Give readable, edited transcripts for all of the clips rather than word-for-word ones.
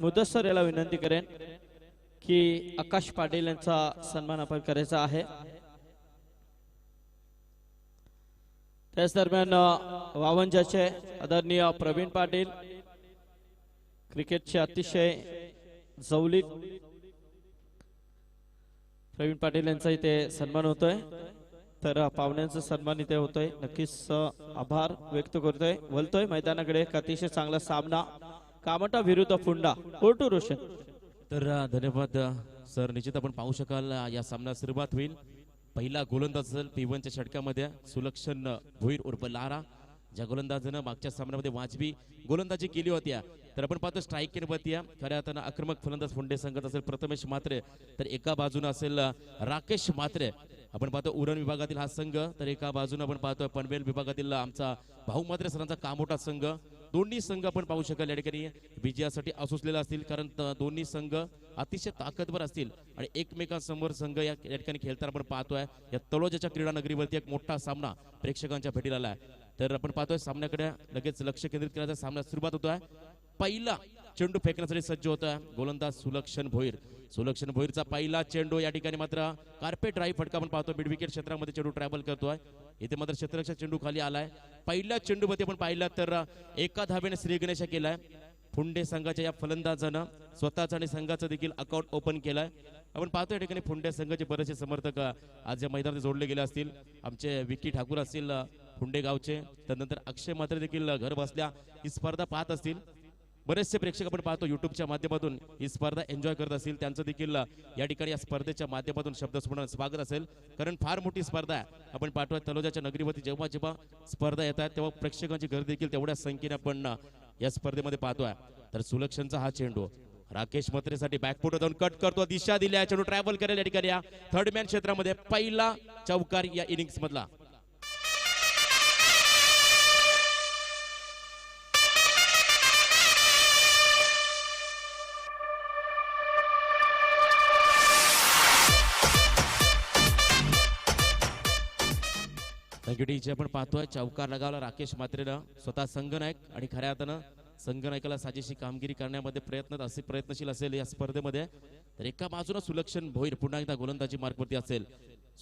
मुदस्सर याला विनंती करेन की आकाश पाटील यांचा सन्मान आपण करायचा आहे। त्याच दरम्यान वावंजाचे आदरणीय प्रवीण पाटील क्रिकेटचे अतिशय जवळीक प्रवीण पाटील यांचा इथे सन्मान होतोय। तर पाहुण्यांचा सन्मान इथे होतोय, नक्कीच आभार व्यक्त करतोय। बोलतोय मैदानाकडे अतिशय चांगला सामना कामटा विरुद्ध फुंडा कोर्टू रोशन। तर धन्यवाद सर। निश्चित आपण पाहू शकाल या सामना सुरुवात होईल। पहिला गोलंदाज असेल P1च्या षटकामध्ये सुलक्षण भोईर उर्फ लारा, ज्या गोलंदाजानं मागच्या सामन्यामध्ये वाजवी गोलंदाजी केली होती। तर आपण पाहतो स्ट्राईक केली खऱ्या अर्थानं आक्रमक फलंदाज फुंडे संघात असेल प्रथमेश म्हात्रे, तर एका बाजूने असेल राकेश म्हात्रे। आपण पाहतो उरण विभागातील हा संघ, तर एका बाजूने आपण पाहतोय पनवेल विभागातील आमचा भाऊ म्हात्रे सरांचा कामोठा संघ। दोन्ही संघ आपण पाहू शकाल या ठिकाणी विजयासाठी असुसलेला असतील, कारण दोन्ही संघ अतिशय ताकदवर असतील आणि एकमेकांसमोर संघ या ठिकाणी खेळताना आपण पाहतोय या तळोजाच्या क्रीडा नगरीवरती एक मोठा सामना प्रेक्षकांच्या भेटीला आलाय। तर आपण पाहतोय सामन्याकडे लगेच लक्ष केंद्रित करायचा सामना सुरुवात होतोय। पहिला चेंडू फेकण्यासाठी सज्ज होतोय गोलंदाज सुलक्षण भोईर। सुलक्षण भोईरचा पहिला चेंडू या ठिकाणी मात्र कार्पेट ड्राईव्ह फटका आपण पाहतो, मिड विकेट क्षेत्रामध्ये चेंडू ट्रॅव्हल करतोय। इथे मात्र क्षेत्ररक्षक चेंडू खाली आलाय। पहिल्या चेंडूमध्ये आपण पाहिलं तर एका धाब्याने श्रीगणेश केलाय। फुंडे संघाच्या या फलंदाजानं स्वतःचा आणि संघाचं देखील अकाउंट ओपन केलंय। आपण पाहतो या ठिकाणी फुंडे संघाचे बरेचसे समर्थक आज या मैदानात जोडले गेले असतील। आमचे विकी ठाकूर असतील फुंडे गावचे, त्यानंतर अक्षय मात्र देखील घर बसल्या ही स्पर्धा पाहत असतील। बरेचसे प्रेक्षक आपण पाहतो युट्यूबच्या माध्यमातून ही स्पर्धा एन्जॉय करत असतील, त्यांचं देखील या ठिकाणी या स्पर्धेच्या माध्यमातून शब्दस्फोटन स्वागत असेल, कारण फार मोठी स्पर्धा आहे। आपण पाहतोय तलोजाच्या नगरीवरती जेव्हा जेव्हा स्पर्धा येतात तेव्हा प्रेक्षकांची गर्दी देखील तेवढ्या संख्येने आपण या स्पर्धेमध्ये पाहतोय। तर सुलक्षणचा हा चेंडू राकेश म्हात्रेसाठी बॅकफुट जाऊन कट करतो, दिशा दिल्या, चेंडू ट्रॅव्हल करेल या ठिकाणी या थर्ड मॅन क्षेत्रामध्ये पहिला चौकार या इनिंग्स मधला। आपण पाहतोय चौकार लगावला राकेश म्हात्रेनं, स्वतः संघनायक आणि खऱ्या अर्थानं संघनायकाला साजेशी कामगिरी करण्यामध्ये प्रयत्नशील असेल या स्पर्धेमध्ये। तर एका बाजूला सुलक्षण भोईर पुन्हा एकदा गोलंदाजी मार्कवरती असेल।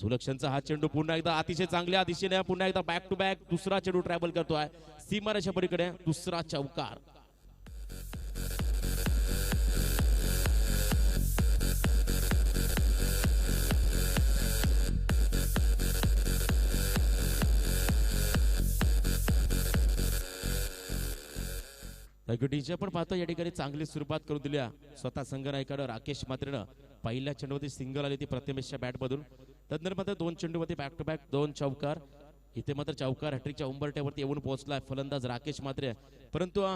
सुलक्षणचा हा चेंडू पुन्हा एकदा अतिशय चांगल्या दिशेने पुन्हा एकदा बॅक टू बॅक दुसरा चेंडू ट्रॅव्हल करतोय सीमारेषा पलीकडे, दुसरा चौकार। आपण पाहतो या ठिकाणी चांगली सुरुवात करून दिल्या स्वतः संघनायकानं राकेश म्हात्रेनं। पहिल्या चेंडूमध्ये सिंगल आली ती प्रथमेशच्या बॅट मधून, त्यानंतर मात्र दोन चेंडूमध्ये बॅक टू बॅक दोन चौकार। इथे मात्र चौकार हॅट्रिकच्या उंबरठ्यावरती येऊन पोहोचलाय फलंदाज राकेश म्हात्रे, परंतु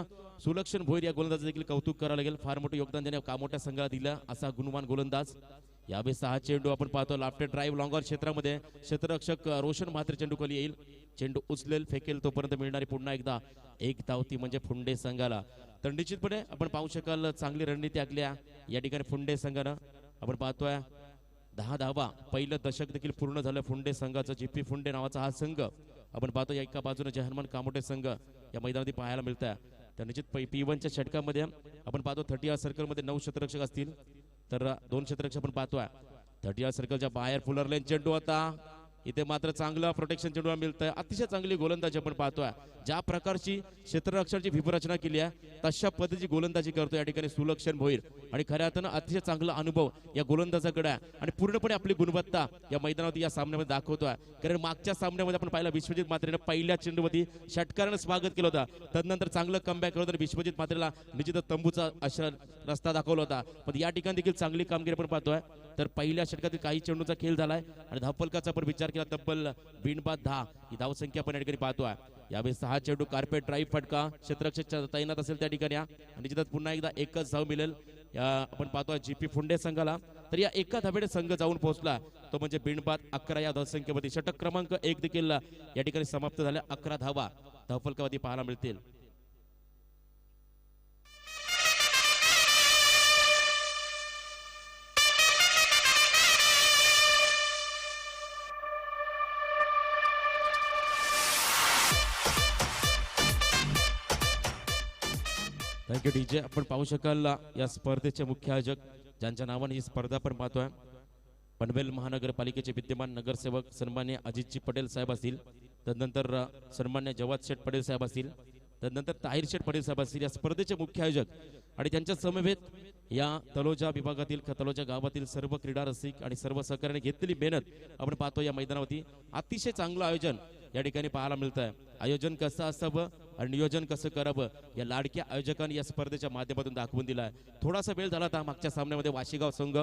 सुलक्षण भोईर या गोलंदाज देखील कौतुक करावं लागेल। फार मोठं योगदान त्याने कामोठ्या संघाला दिलं असा गुणवान गोलंदाज। यावेळेस हा चेंडू आपण पाहतो लाफ्टर ड्राईव्ह लॉंगर क्षेत्रामध्ये क्षेत्ररक्षक रोशन म्हात्रे चेंडू खाली येईल, चेंडू उचलेल फेकेल तोपर्यंत मिळणारी पुन्हा एकदा एक धावती म्हणजे फुंडे संघाला। तर निश्चितपणे आपण पाहू शकाल चांगली रणनीती आखल्या या ठिकाणी फुंडे संघानं। आपण पाहतोय 10 धावा, पहिलं दशक देखील पूर्ण झालं फुंडे संघाचं। GP फुंडे नावाचा हा संघ आपण पाहतो एका बाजूने जहरमान कामोठे संघ या मैदानात पाहायला मिळत आहे। तर निश्चित P1च्या षटकामध्ये आपण पाहतो 30 सर्कलमध्ये 9 क्षेत्ररक्षक असतील, तर 2 क्षेत्ररक्षक आपण पाहतोय 30 सर्कलच्या बाहेर फुलर लेन चेंडू होता। इथे मात्र चांगलं प्रोटेक्शन चेंडू मिळतंय, अतिशय चांगली गोलंदाजी आपण पाहतोय। ज्या प्रकारची क्षेत्ररक्षणाची व्यूहरचना केली आहे तशा पद्धतीची गोलंदाजी करतो या ठिकाणी सुलक्षण भोईर, आणि खऱ्या अर्थानं अतिशय चांगला अनुभव या गोलंदाजाकडे आहे आणि पूर्णपणे आपली गुणवत्ता या मैदानावरती या सामन्यामध्ये दाखवतोय। कारण मागच्या सामन्यामध्ये आपण पाहिलं विश्वजित म्हात्रेनं पहिल्या चेंडूमध्ये षटकारानं स्वागत केलं होतं, तदनंतर चांगलं कमबॅक केलं तर विश्वजित म्हात्रेला निश्चितच तंबूचा अशा रस्ता दाखवला होता, पण या ठिकाणी देखील चांगली कामगिरी आपण पाहतोय। तर पहिल्या षटकातील काही चेंडूचा खेळ झालाय आणि धावफलकाचा आपण विचार केला तब्बल बिनबाद 10 ही धावसंख्या आपण या ठिकाणी पाहतोय। यावेळेस 6 चेंडू कार्पेट ड्राईव्ह फटका क्षेत्ररक्षक तैनात असेल त्या ठिकाणी आणि जिथं पुन्हा एकदा एकच धाव मिळेल आपण पाहतोय GP फुंडे संघाला। तर या एका धाब्याने संघ जाऊन पोहोचला तो म्हणजे बिनबाद 11 या धावसंख्येमध्ये। षटक क्रमांक 1 देखील या ठिकाणी समाप्त झाल्या, 11 धावा धावफलकावरती पाहायला मिळतील। Thank you DJ. आपण पाहू शकाल या स्पर्धेचे मुख्य आयोजक ज्यांच्या नावाने ही स्पर्धा आपण पाहतोय, पनवेल महानगरपालिकेचे विद्यमान नगरसेवक सन्मान्य अजितजी पटेल साहेब असतील, तदनंतर सन्मान्य जवाद शेठ पटेल साहेब असतील, तदनंतर ताहिर शेठ पटेल साहेब असतील. या स्पर्धेचे मुख्य आयोजक आणि त्यांच्या समवेत या तलोजा विभागातील तलोजा गावातील सर्व क्रीडा रसिक आणि सर्व सहकार्याने घेतलेली मेहनत आपण पाहतो या मैदानावरती. अतिशय चांगलं आयोजन या ठिकाणी पाहायला मिळत आहे. आयोजन कसं असावं आणि नियोजन कसं करावं या लाडक्या आयोजकांनी या स्पर्धेच्या माध्यमातून दाखवून दिला आहे. थोडासा वेळ झाला होता मागच्या सामन्यामध्ये वाशीगाव संघ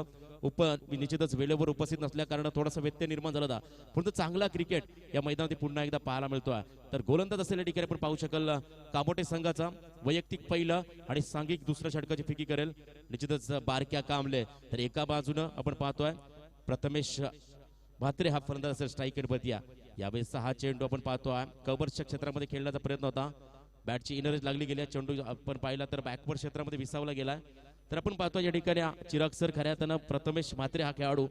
निश्चितच वेळेवर उपस्थित नसल्या कारण थोडासा व्यत्यय निर्माण झाला होता, परंतु चांगला क्रिकेट या मैदानात पुन्हा एकदा पाहायला मिळतोय. तर गोलंदाज असलेल्या ठिकाणी आपण पाहू शकाल कामोटे संघाचा वैयक्तिक पहिलं आणि सांघिक दुसऱ्या षटकाची फेकी करेल निश्चितच बारक्या कांबळे. तर एका बाजूनं आपण पाहतोय प्रथमेश भात्रे हा फलंदाज असेल स्ट्राईकर बतिया. यावेळेस हा चेंडू आपण पाहतोय कव्हरच्या क्षेत्रामध्ये खेळण्याचा प्रयत्न होता, बॅटची इनरेज लागली गेली. चेंडू आपण पाहिला तर बॅकवर्ड क्षेत्रामध्ये विसावला गेलाय. तर आपण पाहतोय या ठिकाणी चिराग सर खऱ्या अर्थानं प्रथमेश म्हात्रे हा खेळाडू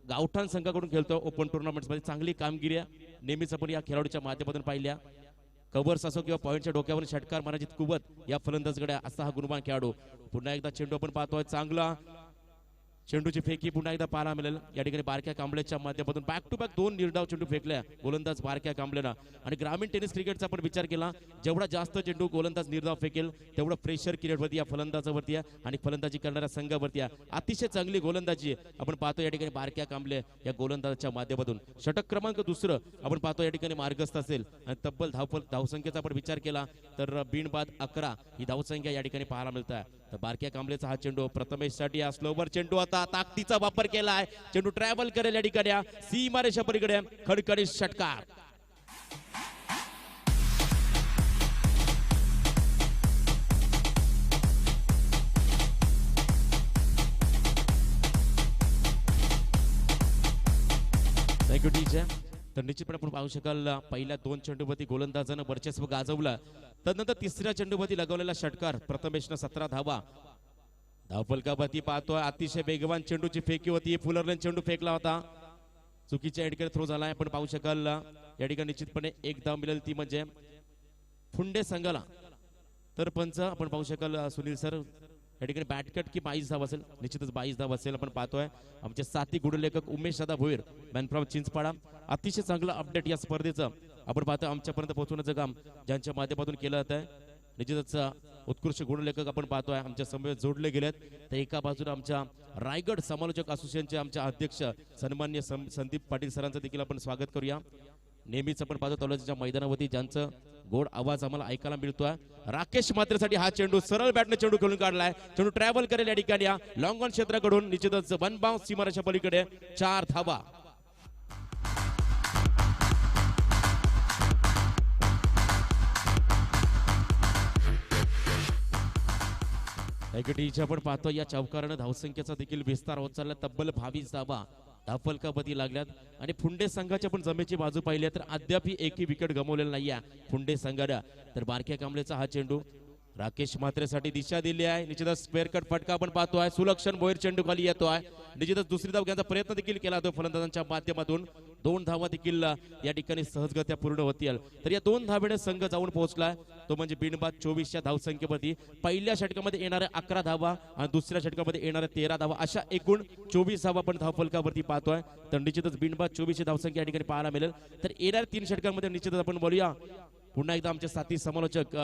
गावठाण संघाकडून खेळतो ओपन टुर्नामेंट्समध्ये. चांगली कामगिरी नेहमीच आपण या खेळाडूच्या माध्यमातून पाहिल्या. कव्हर्स असो किंवा पॉईंटच्या डोक्यावर षटकार मारायची कुवत या फलंदाजकडे असा हा गुणवान खेळाडू. पुन्हा एकदा चेंडू आपण पाहतोय चांगला चेंडूची फेकी पुन्हा एकदा पाहायला मिळेल या ठिकाणी बारक्या कांबळेच्या माध्यमातून. बॅक टू बॅक 2 निर्धाव चेंडू फेकल्या गोलंदाज बारक्या कांबळेनं. आणि ग्रामीण टेनिस क्रिकेटचा आपण विचार केला जेवढा जास्त चेंडू गोलंदाज निर्धाव फेकेल तेवढं प्रेशर क्रिएटवरती या फलंदाजावरती आहे आणि फलंदाजी करणाऱ्या संघावरती आहे. अतिशय चांगली गोलंदाजी आपण पाहतो या ठिकाणी बारक्या कांबळे या गोलंदाजाच्या माध्यमातून. षटक क्रमांक 2 आपण पाहतो या ठिकाणी मार्गस्थ असेल आणि तब्बल धावसंख्येचा आपण विचार केला तर बिनबाद 11 ही धावसंख्या या ठिकाणी पाहायला मिळत आहे. तर बारक्या कांबळेचा हा चेंडू प्रथमेशसाठी हा स्लोवर चेंडू आता ताकदीचा वापर केलाय. चेंडू ट्रॅव्हल करेल या ठिकाणी सीमारेषा पलीकडे खडखडीत षटकार. Thank you teacher. तर निश्चितपणे आपण पाहू शकाल पहिल्या 2 चेंडूवरती गोलंदाजानं वर्चस्व गाजवलं, तदनंतर तिसऱ्या चेंडूवरती लगवलेला षटकार प्रथमेशनं 17 धावा. धावफलकावरती पाहतोय अतिशय वेगवान चेंडूची फेकी होती, फुलरने चेंडू फेकला होता, चुकीच्या एडकडे थ्रो झालाय. आपण पाहू शकाल या ठिकाणी निश्चितपणे एक धाव मिळेल ती म्हणजे फुंडे संघाला. तर पंच आपण पाहू शकाल सुनील सर या ठिकाणी बॅटकट की 22 धाव असेल, निश्चितच 22 धाव असेल. आपण पाहतोय आमचे साथी गुडलेखक उमेश दादा भोईर मॅन फ्रॉम चिंचपाडा. अतिशय चांगलं अपडेट या स्पर्धेचं आपण पाहतोय आमच्यापर्यंत पोहोचवण्याचं काम ज्यांच्या माध्यमातून केलं जात आहे. निश्चितच उत्कृष्ट गुणलेखक आपण पाहतोय आमच्या समवेत जोडले गेलेत. तर एका बाजूला आमच्या रायगड समालोचक असोसिएशनचे आमचे अध्यक्ष सन्मान्य संदीप पाटील सरांचं देखील आपण स्वागत करूया. नेहमीच आपण पाहतो तलोजाच्या मैदानावरती ज्यांचं गोड आवाज आम्हाला ऐकायला मिळतोय. राकेश मात्रेसाठी हा चेंडू सरळ बॅटने चेंडू खेळून काढलाय. चेंडू ट्रॅव्हल करेल या ठिकाणी लॉंग ऑन क्षेत्राकडून निश्चितच 1 बाउंस सीमारेषा पलीकडे 4 धावा. आपण पाहतो या चौकारानं धावसंख्येचा देखील विस्तार होत चालला. तब्बल 22 धावा धावफलकावरती लागल्यात आणि फुंडे संघाची आपण जमेची बाजू पाहिली तर अद्याप एकही विकेट गमावलेला नाहीये फुंडे संघाला. तर बारक्या कांबळेचा हा चेंडू राकेश म्हात्रेसाठी दिशा दिली आहे. निश्चितच स्क्वेअर कट फटका आपण पाहतोय. सुलक्षण भोईर चेंडू खाली येतोय. निश्चितच दुसरी धाव घेण्याचा प्रयत्न देखील केला जातो फलंदाजांच्या माध्यमातून. 2 धावा देखील या ठिकाणी सहजगत्या पूर्ण होतील. तर या 2 धावेने संघ जाऊन पोहोचलाय तो म्हणजे बिनबाद 24 या धावसंख्येवरती. पहिल्या षटकामध्ये येणाऱ्या 11 धावा आणि दुसऱ्या षटकामध्ये येणाऱ्या 13 धावा अशा एकूण 24 धावा आपण धावफलकावरती पाहतोय. तर निश्चितच बिनबाद 24 ही धावसंख्या या ठिकाणी पाहायला मिळेल. तर येणाऱ्या 3 षटकांमध्ये निश्चितच आपण बोलूया पुन्हा एकदा आमचे साथी समालोचक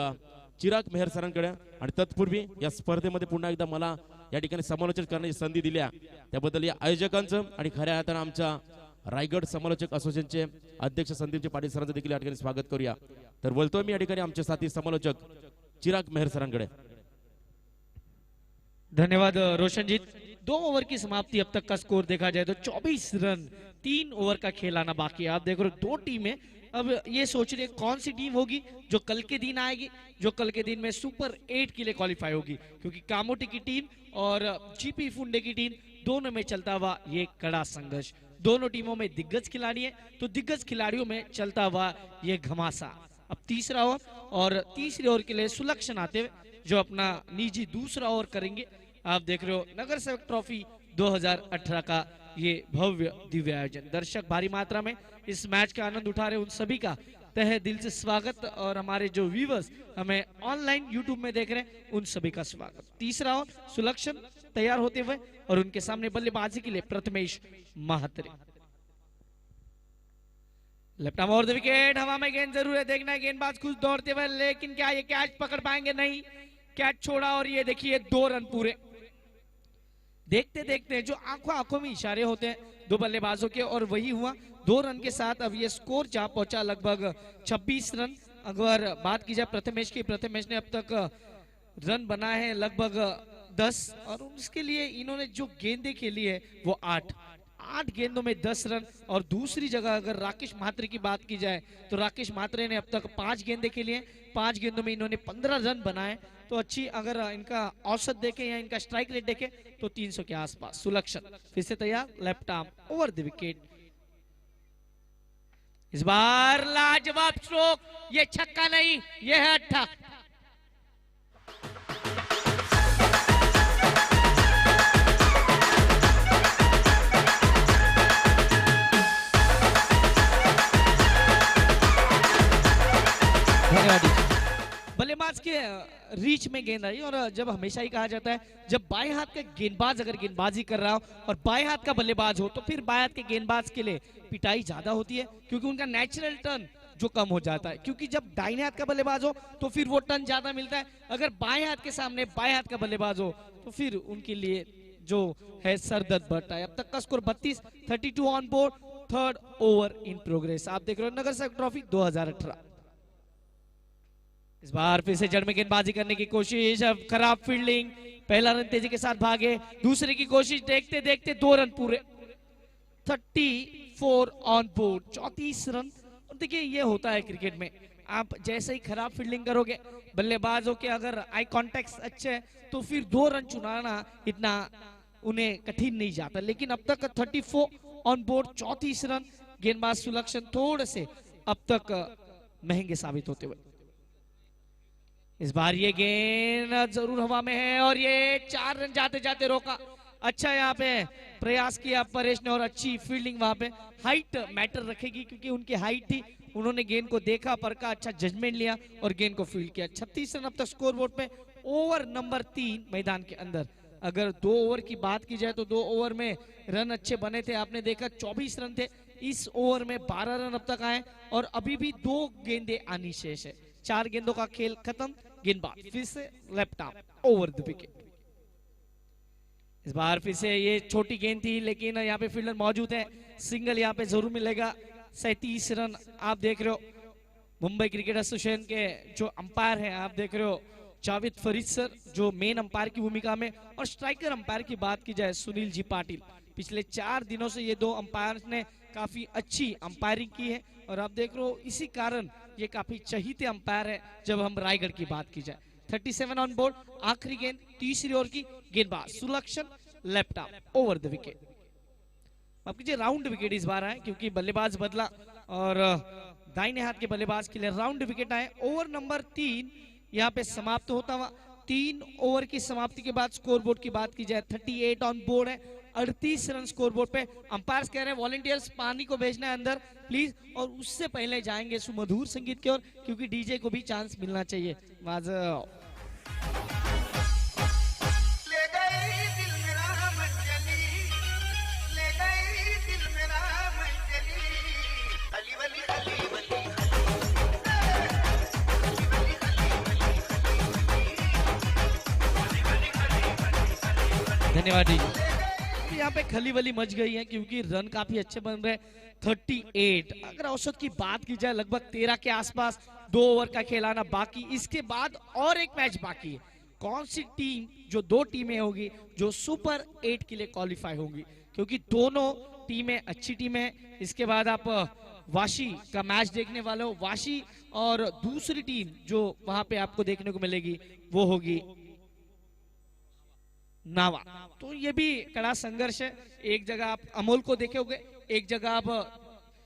चिराग मेहर सरांकडे. आणि तत्पूर्वी या स्पर्धेमध्ये पुन्हा एकदा मला या ठिकाणी समालोचन करण्याची संधी दिल्या त्याबद्दल या आयोजकांचं आणि खऱ्या अर्थानं आमच्या रायगड समालोचक असोसिएशनचे अध्यक्ष संदीपजी पाटील सरांचं देखील या ठिकाणी स्वागत करूया. तर बोलतोय मी या ठिकाणी आमचे साथी समालोचक चिराग मेहर सरांकडे. धन्यवाद रोशनजीत. 2 ओवर की समाप्ति अब तक का स्कोर देखा जाए तो 24 रन 3 ओवर का खेल आना बाकी है. आप देख रहे हो 2 टीमें अब ये सोच रही है कौन सी टीम होगी जो कल के दिन आएगी, जो कल के दिन में सुपर 8 के लिए क्वालिफाई होगी, क्योंकि कामोटी की टीम और जीपी फुंडे की टीम दोनों में चलता हुआ ये कड़ा संघर्ष. दोनों टीमों में दिग्गज खिलाड़ी है तो दिग्गज खिलाड़ियों में चलता हुआ ये घमासा. अब तीसरा ओवर और तीसरे ओवर के लिए सुलक्षण आते हुए जो अपना निजी दूसरा ओवर करेंगे. आप देख रहे हो नगर सेवक ट्रॉफी 2018 का ये भव्य दिव्य आयोजन. दर्शक भारी मात्रा में इस मैच का आनंद उठा रहे उन सभी का तहे दिल से स्वागत और हमारे जो व्यूवर्स हमें ऑनलाइन यूट्यूब में देख रहे हैं उन सभी का स्वागत। तीसरा राउंड सुलक्षण तैयार होते हुए और उनके सामने बल्लेबाजी के लिए Prathamesh Mhatre. Left arm over the wicket, हवा में गेंद जरूर है, देखना है गेंदबाज खुद दौड़ते हुए, लेकिन क्या ये कैच पकड़ पाएंगे? नहीं, कैच छोड़ा और ये देखिए 2 रन पूरे। देखते देखते जो आंखों आंखों में इशारे होते हैं दो बल्लेबाजों के, और वही हुआ। 2 रन के साथ अब ये स्कोर जहां पहुंचा लगभग 26 रन। अगर बात की जाए प्रथमेश की, प्रथमेश ने अब तक रन बनाए हैं लगभग 10 और उसके लिए इन्होंने जो गेंदे खेली है वो 8 गेंदों में 10 रन। और दूसरी जगह अगर राकेश म्हात्रे की बात की जाए तो राकेश म्हात्रे ने अब तक 5 गेंदे खेली हैं, 5 गेंदों में इन्होंने 15 रन बनाए। तो अच्छी अगर इनका औसत देखें या इनका स्ट्राइक रेट देखें तो 300 के आसपास। सुलक्षण फिर से तैयार, left arm over the wicket. इस बार लाजवाब स्ट्रोक, ये छक्का नहीं, ये है अट्ठा। बल्लेबाज के रीच में गेंद आई, और जब हमेशा ही कहा जाता है जब बाएं हाथ का गेंदबाज अगर गेंदबाजी कर रहा हो और बाएं हाथ का बल्लेबाज हो तो फिर बाएं हाथ के गेंदबाज के लिए पिटाई ज्यादा होती है, क्योंकि उनका नेचुरल टर्न जो कम हो जाता है। क्योंकि जब दाहिने हाथ का बल्लेबाज हो तो फिर वो टर्न ज्यादा मिलता है, अगर बाएं हाथ के सामने बाएं हाथ का बल्लेबाज हो तो फिर उनके लिए जो है सरदर्द बढ़ता है। अब तक का score 32, 32 on board, 3rd over in progress. आप देख रहे हो नगर सेवक ट्रॉफी 2018। इस बार फिर से जड़ में गेंदबाजी करने की कोशिश, अब खराब फील्डिंग, पहला रन तेजी के साथ भागे, दूसरे की कोशिश, देखते देखते 2 रन पूरे, 34 ऑन बोर्ड, 34 रन। और देखिए ये होता है क्रिकेट में, आप जैसे ही खराब फील्डिंग करोगे, बल्लेबाजों के अगर आई कॉन्टेक्ट अच्छे है तो फिर 2 रन चुनाना इतना उन्हें कठिन नहीं जाता। लेकिन अब तक 34 ऑन बोर्ड, 34 रन। गेंदबाज सुलक्षण थोड़े से अब तक महंगे साबित होते हुए। इस बार ये गेंद जरूर हवा में है और ये 4 रन जाते जाते रोका। अच्छा यहाँ पे प्रयास किया परेश ने और अच्छी फील्डिंग, वहां पे हाइट मैटर रखेगी क्योंकि उनकी हाइट थी, उन्होंने गेंद को देखा परखा, अच्छा जजमेंट लिया और गेंद को फील्ड किया। 36 रन अब तक स्कोर बोर्ड पे, ओवर नंबर 3 मैदान के अंदर। अगर 2 ओवर की बात की जाए तो 2 ओवर में रन अच्छे बने थे, आपने देखा 24 रन थे, इस ओवर में 12 रन अब तक आए और अभी भी 2 गेंदे आनी शेष है। 4 गेंदों का खेल खत्म। गेंदबाज फिर से left arm over the wicket. इस बार फिर से ये छोटी गेंद थी, लेकिन यहाँ पे फील्डर मौजूद है, सिंगल यहाँ पे जरूर मिलेगा। 37 रन आप देख रहे हो। मुंबई क्रिकेट एसोसिएशन के जो अंपायर हैं आप देख रहे हो जावेद फरीद सर, जो मेन अंपायर की भूमिका में, और स्ट्राइकर अंपायर की बात की जाए सुनील जी पाटिल। पिछले 4 दिनों से ये 2 अंपायर ने काफी अच्छी अंपायरिंग की है और आप देख रहे हो इसी कारण ये काफी चहीते अंपायर है जब हम रायगढ़ की बात की जाए। 37 ऑन बोर्ड, आखिरी गेंद तीसरी ओवर की, गेंदबाज Sulakshan left arm over the wicket. अब कीजिए राउंड विकेट इस बार आए क्योंकि बल्लेबाज बदला और दाहिने हाथ के बल्लेबाज के लिए राउंड विकेट आए। ओवर नंबर 3 यहाँ पे समाप्त होता हुआ। 3 ओवर की समाप्ति के बाद स्कोर बोर्ड की बात की जाए 38 ऑन बोर्ड है, 38 रन स्कोर बोर्ड पे। अंपायर्स कह रहे हैं वॉलंटियर्स पानी को भेजना है अंदर प्लीज, और उससे पहले जाएंगे सुमधुर संगीत की ओर क्योंकि डीजे को भी चांस मिलना चाहिए। धन्यवाद जी। यहाँ पे खली वली मच गई है क्योंकि रन काफी अच्छे बन रहे हैं। 38 अगर औसत की बात की जाए लगभग 13 के आसपास 2 ओवर का खेलाना बाकी, इसके बाद और एक मैच बाकी है। कौन सी टीम, जो 2 टीमें होगी जो सुपर 8 के लिए क्वालिफाई होंगी, क्योंकि दोनों टीमें अच्छी टीमें हैं। इसके बाद आप वाशी का मैच देखने वाले हो, वाशी और दूसरी टीम जो वहां पे आपको देखने को मिलेगी वो होगी नावा। तो ये भी कड़ा संघर्ष है। एक जगह आप अमोल को देखोगे, एक जगह आप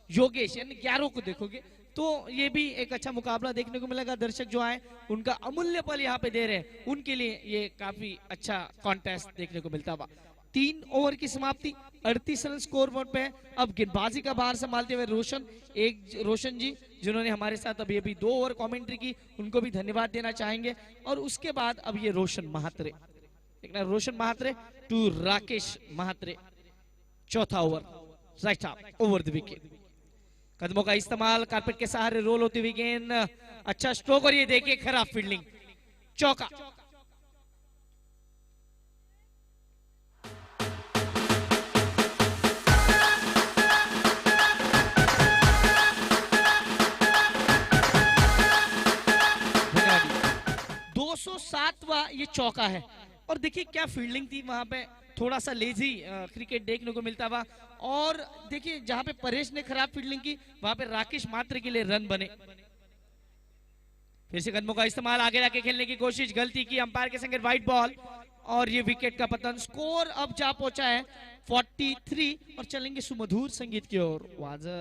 योगेश यानी 11 को देखोगे, तो ये भी एक अच्छा मुकाबला देखने को मिलेगा। दर्शक जो आए उनका अमूल्य पल यहाँ पे दे रहे हैं, उनके लिए ये काफी अच्छा कॉन्टेस्ट देखने को मिलता हुआ। 3 ओवर की समाप्ति, 38 रन स्कोर बोर्ड पे है। अब गेंदबाजी का भार संभालते हुए रोशन जी जिन्होंने हमारे साथ अभी 2 ओवर कमेंट्री की, उनको भी धन्यवाद देना चाहेंगे। और उसके बाद अब ये रोशन महात्रे, देखना रोशन महात्रे टू राकेश महात्रे, चौथा over, right half over the wicket. कदमों का इस्तेमाल, कारपेट के सहारे रोल होती हुई गेंद, अच्छा स्ट्रोक और ये देखिए खराब फील्डिंग, चौका। दो 207वां ये चौका है और देखिए क्या फील्डिंग थी वहां पे, थोड़ा सा लेजी क्रिकेट देखने को मिलता हुआ। और देखिए जहां पे परेश ने खराब फील्डिंग की वहां पे राकेश मात्र के लिए रन बने। फिर से कदमों का इस्तेमाल, आगे जाके खेलने की कोशिश, गलती की, अंपायर के संगे व्हाइट बॉल और ये विकेट का पतन। स्कोर अब जा पहुंचा है 43 और चलेंगे सुमधुर संगीत की ओर। वाजा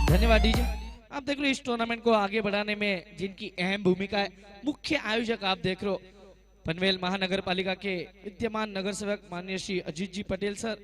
धन्यवाद डीजे। आप देख रहे हो इस टूर्नामेंट को आगे बढ़ाने में जिनकी अहम भूमिका है, मुख्य आयोजक आप देख रहे हो पनवेल महानगर पालिका के विद्यमान नगर सेवक माननीय Shri Ajit ji Patel sir,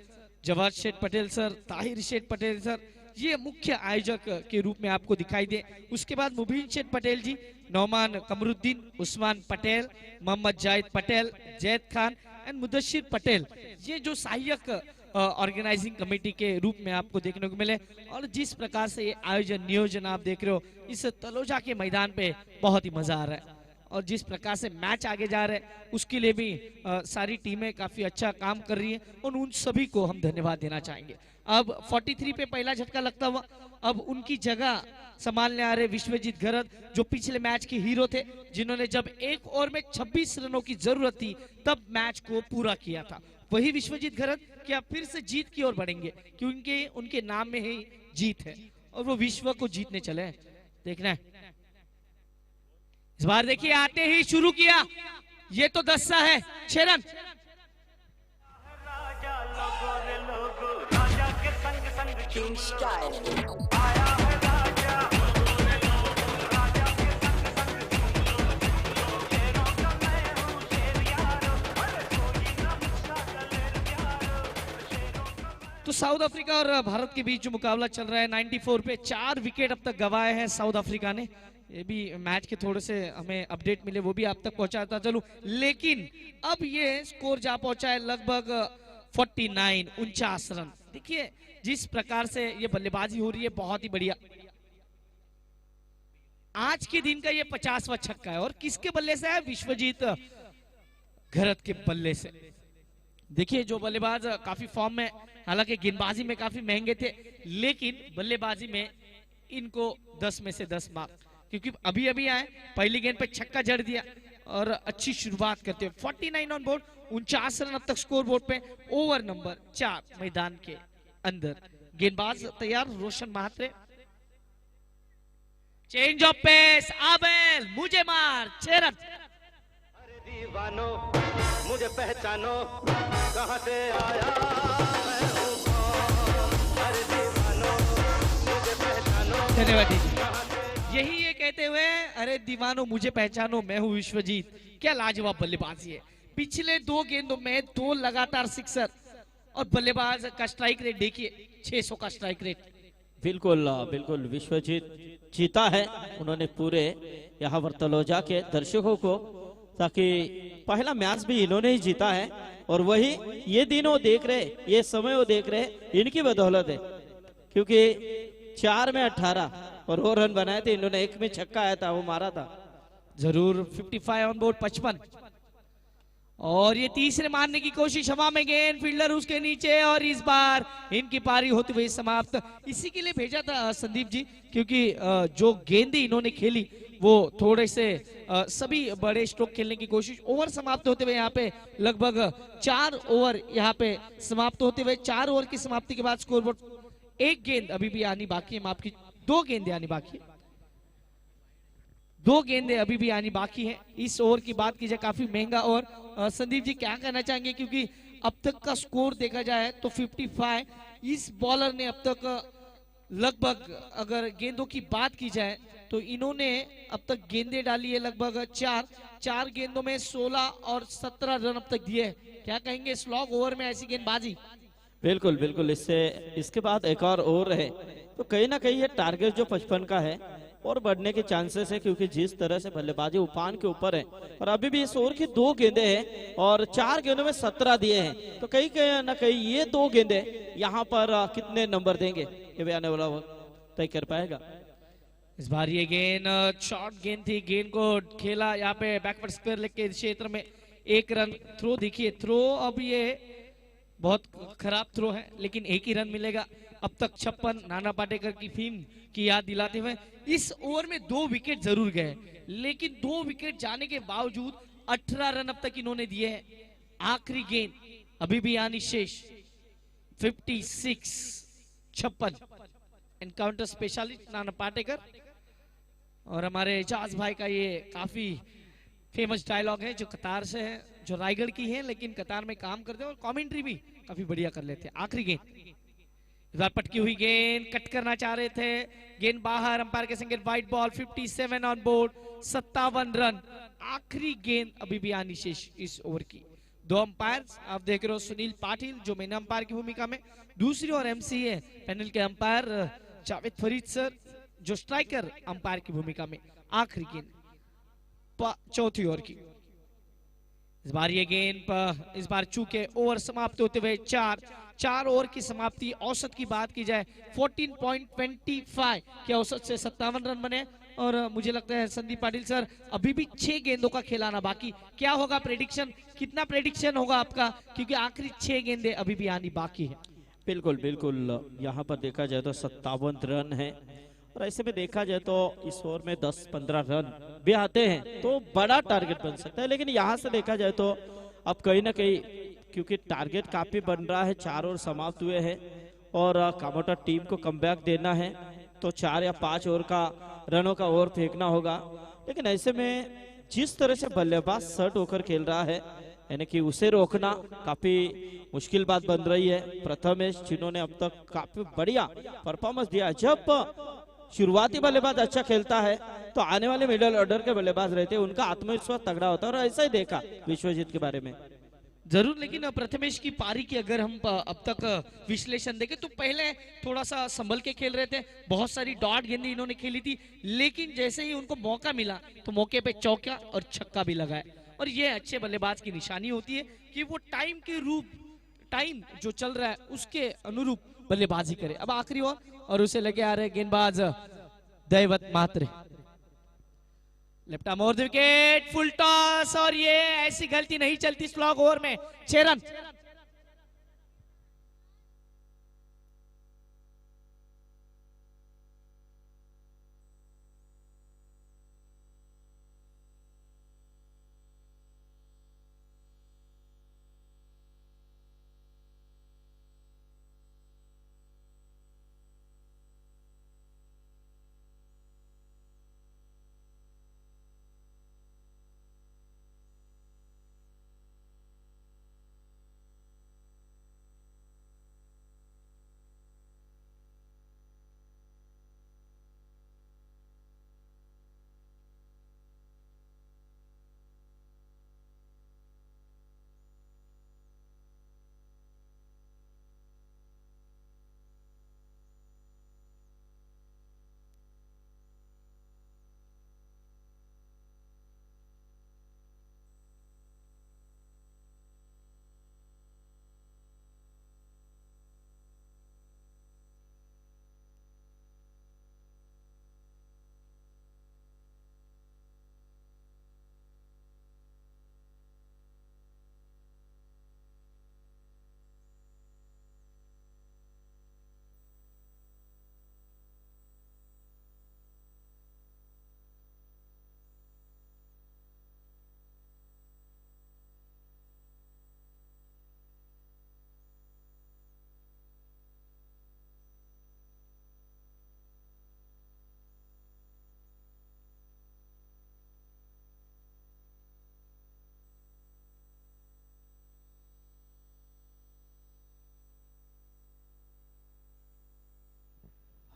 Jawad Sheth Patel sir, Tahir Sheth Patel sir, ये मुख्य आयोजक के रूप में आपको दिखाई दे। उसके बाद मुबीन शेठ पटेल जी, नौमान कमरुद्दीन, उस्मान पटेल, मोहम्मद जाहिद पटेल, जैद खान एंड मुदस्सिर पटेल, ये जो सहायक ऑर्गेनाइजिंग कमेटी के रूप में आपको देखने को मिले। और जिस प्रकार से ये आयोजन नियोजन आप देख रहे हो इस तलोजा के मैदान पे बहुत ही मजा आ रहा है। और जिस प्रकार से मैच आगे जा रहे हैं उसके लिए भी सारी टीमें काफी अच्छा काम कर रही हैं और उन सभी को हम धन्यवाद देना चाहेंगे। अब 43 पे पहला झटका लगता हुआ अब उनकी जगह संभालने आ रहे विश्वजीत घरत, जो पिछले मैच के हीरो थे, जिन्होंने जब एक ओवर में 26 रनों की जरूरत थी तब मैच को पूरा किया था। वही विश्वजीत घरत क्या फिर से जीत की ओर बढ़ेंगे, क्योंकि उनके नाम में ही जीत है और वो विश्व को जीतने चले। देखना है इस बार, देखिए आते ही शुरू किया, ये तो 10 सा है, 6 रन। King style. तो साउथ अफ्रीका और भारत के बीच जो मुकाबला चल रहा है 94 पे 4 विकेट अब तक गंवाए हैं साउथ अफ्रीका ने। ये भी मैच के थोड़े से हमें अपडेट मिले वो भी आप तक पहुंचाता चलूं, लेकिन अब ये स्कोर जा पहुंचा है लगभग 49 रन। देखिए जिस प्रकार से ये बल्लेबाजी हो रही है बहुत ही बढ़िया। आज के दिन का ये 50वां छक्का है और किसके बल्ले से है? विश्वजीत घरत के बल्ले से। देखिए जो बल्लेबाज काफी फॉर्म में, हालांकि गेंदबाजी में काफी महंगे थे, लेकिन बल्लेबाजी में इनको 10 में से 10 मार्क, क्योंकि अभी अभी आए, पहली गेंद पे छक्का जड़ दिया और अच्छी शुरुआत करते हुए 49 ऑन बोर्ड, 49 रन अब तक स्कोर बोर्ड पे। ओवर नंबर 4 मैदान के अंदर, गेंदबाज तैयार, Roshan Mhatre, change of pace, आबेल मुझे मार, 6 रन। अरे दीवानो मुझे पहचानो, कहां से आया मैं हूं कौन, अरे दीवानो मुझे पहचानो। धन्यवाद जी। यही ये कहते हुए, अरे दीवानो मुझे पहचानो मैं हूं विश्वजीत, क्या लाजवाब बल्लेबाजी है। पिछले 2 गेंदों में 2 लगातार सिक्सर और बल्लेबाज का स्ट्राइक रेट देखिए 600 का स्ट्राइक रेट। बिल्कुल बिल्कुल विश्वजीत जीता है उन्होंने पूरे यहाँ पर तलोजा के दर्शकों को, ताकि पहला मैच भी इन्होंने ही जीता है और वही ये दिनों देख रहे, ये समय वो देख रहे, इनकी बदौलत है, क्योंकि 4 में 18 और वो रन बनाए थे इन्होंने, 1 में छक्का आया था वो मारा था। जरूर 55 ऑन बोर्ड 55 और ये तीसरे मारने की कोशिश, हवा में गेंद, फील्डर उसके नीचे और इस बार इनकी पारी होती हुई समाप्त। इसी के लिए भेजा था संदीप जी, क्योंकि जो गेंदें इन्होंने खेली वो थोड़े से सभी बड़े स्ट्रोक खेलने की कोशिश। ओवर समाप्त होते हुए यहाँ पे लगभग 4 ओवर यहाँ पे समाप्त होते हुए, 4 ओवर की समाप्ति के बाद स्कोरबोर्ड 1 गेंद अभी भी आनी बाकी है, माफ की 2 गेंदें आनी बाकी है, 2 गेंदें अभी भी आनी बाकी हैं। इस ओवर की बात की जाए काफी महंगा ओवर। संदीप जी क्या कहना चाहेंगे, क्योंकि अब तक का स्कोर देखा जाए तो 55। इस बॉलर ने अब तक लगभग, अगर गेंदों की बात की जाए तो इन्होंने अब तक गेंदें डाली है लगभग चार गेंदों में 16 और 17 रन अब तक दिए हैं। क्या कहेंगे स्लॉग ओवर में ऐसी गेंदबाजी? बिल्कुल बिल्कुल, इसके बाद एक और ओवर है तो कहीं ना कहीं ये टारगेट जो 55 का है और बढ़ने के चांसेस है, क्योंकि जिस तरह से बल्लेबाजी उफान के ऊपर है और अभी भी इस ओवर की 2 गेंदें हैं और 4 गेंदों में 17 दिए हैं, तो कहीं ना कहीं ये 2 गेंदें यहाँ पर कितने नंबर देंगे ये भी आने वाला वक्त तय कर पाएगा। इस बार ये गेंद शॉर्ट गेंद थी, गेंद को खेला यहाँ पे बैकवर्ड स्क्वायर लेग के क्षेत्र में, 1 रन। थ्रो देखिए, थ्रो अब ये बहुत खराब थ्रो है लेकिन 1 ही रन मिलेगा। अब तक 56, नाना पाटेकर की फिल्म की याद दिलाते हुए इस ओवर में 2 विकेट जरूर गए, लेकिन 2 विकेट जाने के बावजूद 18 रन अब तक इन्होंने दिए हैं। आखिरी गेंद अभी भी यानी शेष 56, 56। एनकाउंटर स्पेशलिस्ट नाना पाटेकर और हमारे एजाज भाई का ये काफी फेमस डायलॉग है जो कतार से है, जो रायगढ़ की है लेकिन कतार में काम करते हैं और कमेंट्री भी काफी बढ़िया कर लेते हैं। आखिरी गेंद, इस बार पटकी हुई गेंद, कट करना चाह रहे थे, गेंद बाहर, अंपायर के संकेत white ball. 57 on board, 57 run. आखिरी गेंद अभी भी आनी शेष इस ओवर की। 2 अंपायर आप देख रहे हो, सुनील पाटिल जो मेन अंपायर की भूमिका में, दूसरी और एमसी है पैनल के अंपायर जावेद फरीद सर जो स्ट्राइकर अंपायर की भूमिका में। आखिरी गेंद चौथी ओवर की। इस बार ये गेंद इस बार चूके ओवर समाप्त होते हुए 4 ओवर की समाप्ति। औसत की बात की जाए 14.25 के औसत से 57 रन बने और मुझे लगता है संदीप पाटिल सर अभी भी 6 गेंदों का खिलाना बाकी। क्या होगा प्रेडिक्शन, कितना प्रेडिक्शन होगा आपका, क्योंकि आखिरी 6 गेंदें अभी भी आनी बाकी है। बिल्कुल बिल्कुल, यहाँ पर देखा जाए तो 57 रन है और ऐसे में देखा जाए तो इस ओवर में 10-15 रन भी आते हैं तो बड़ा टारगेट बन सकता है, लेकिन यहाँ से देखा जाए तो अब कहीं ना कहीं क्योंकि टारगेट काफी बन रहा है, 4 ओवर समाप्त हुए हैं और कामोटा टीम को कमबैक देना है तो 4 या 5 ओवर का रनों का ओवर फेंकना होगा। लेकिन ऐसे में जिस तरह से बल्लेबाज सर्ट होकर खेल रहा है यानी कि उसे रोकना काफी मुश्किल बात बन रही है। प्रथमेश जिन्होंने अब तक काफी बढ़िया परफॉर्मेंस दिया है, जब शुरुआती बल्लेबाज अच्छा खेलता है तो आने वाले मिडिल ऑर्डर के बल्लेबाज रहते हैं, उनका आत्मविश्वास तगड़ा होता है और ऐसा ही देखा विश्वजीत के बारे में जरूर। लेकिन प्रथमेश की पारी की अगर हम अब तक विश्लेषण देखें तो पहले थोड़ा सा संभल के खेल रहे थे, बहुत सारी डॉट गेंदें इन्होंने खेली थी, लेकिन जैसे ही उनको मौका मिला तो मौके पे चौका और छक्का भी लगाए और ये अच्छे बल्लेबाज की निशानी होती है कि वो टाइम जो चल रहा है उसके अनुरूप बल्लेबाजी करे। अब आखिरी ओवर और उसे लगे आ रहे गेंदबाज Daivat Mhatre, left arm over wicket, full toss और ये ऐसी गलती नहीं चलती स्लॉग ओवर में। 6 रन।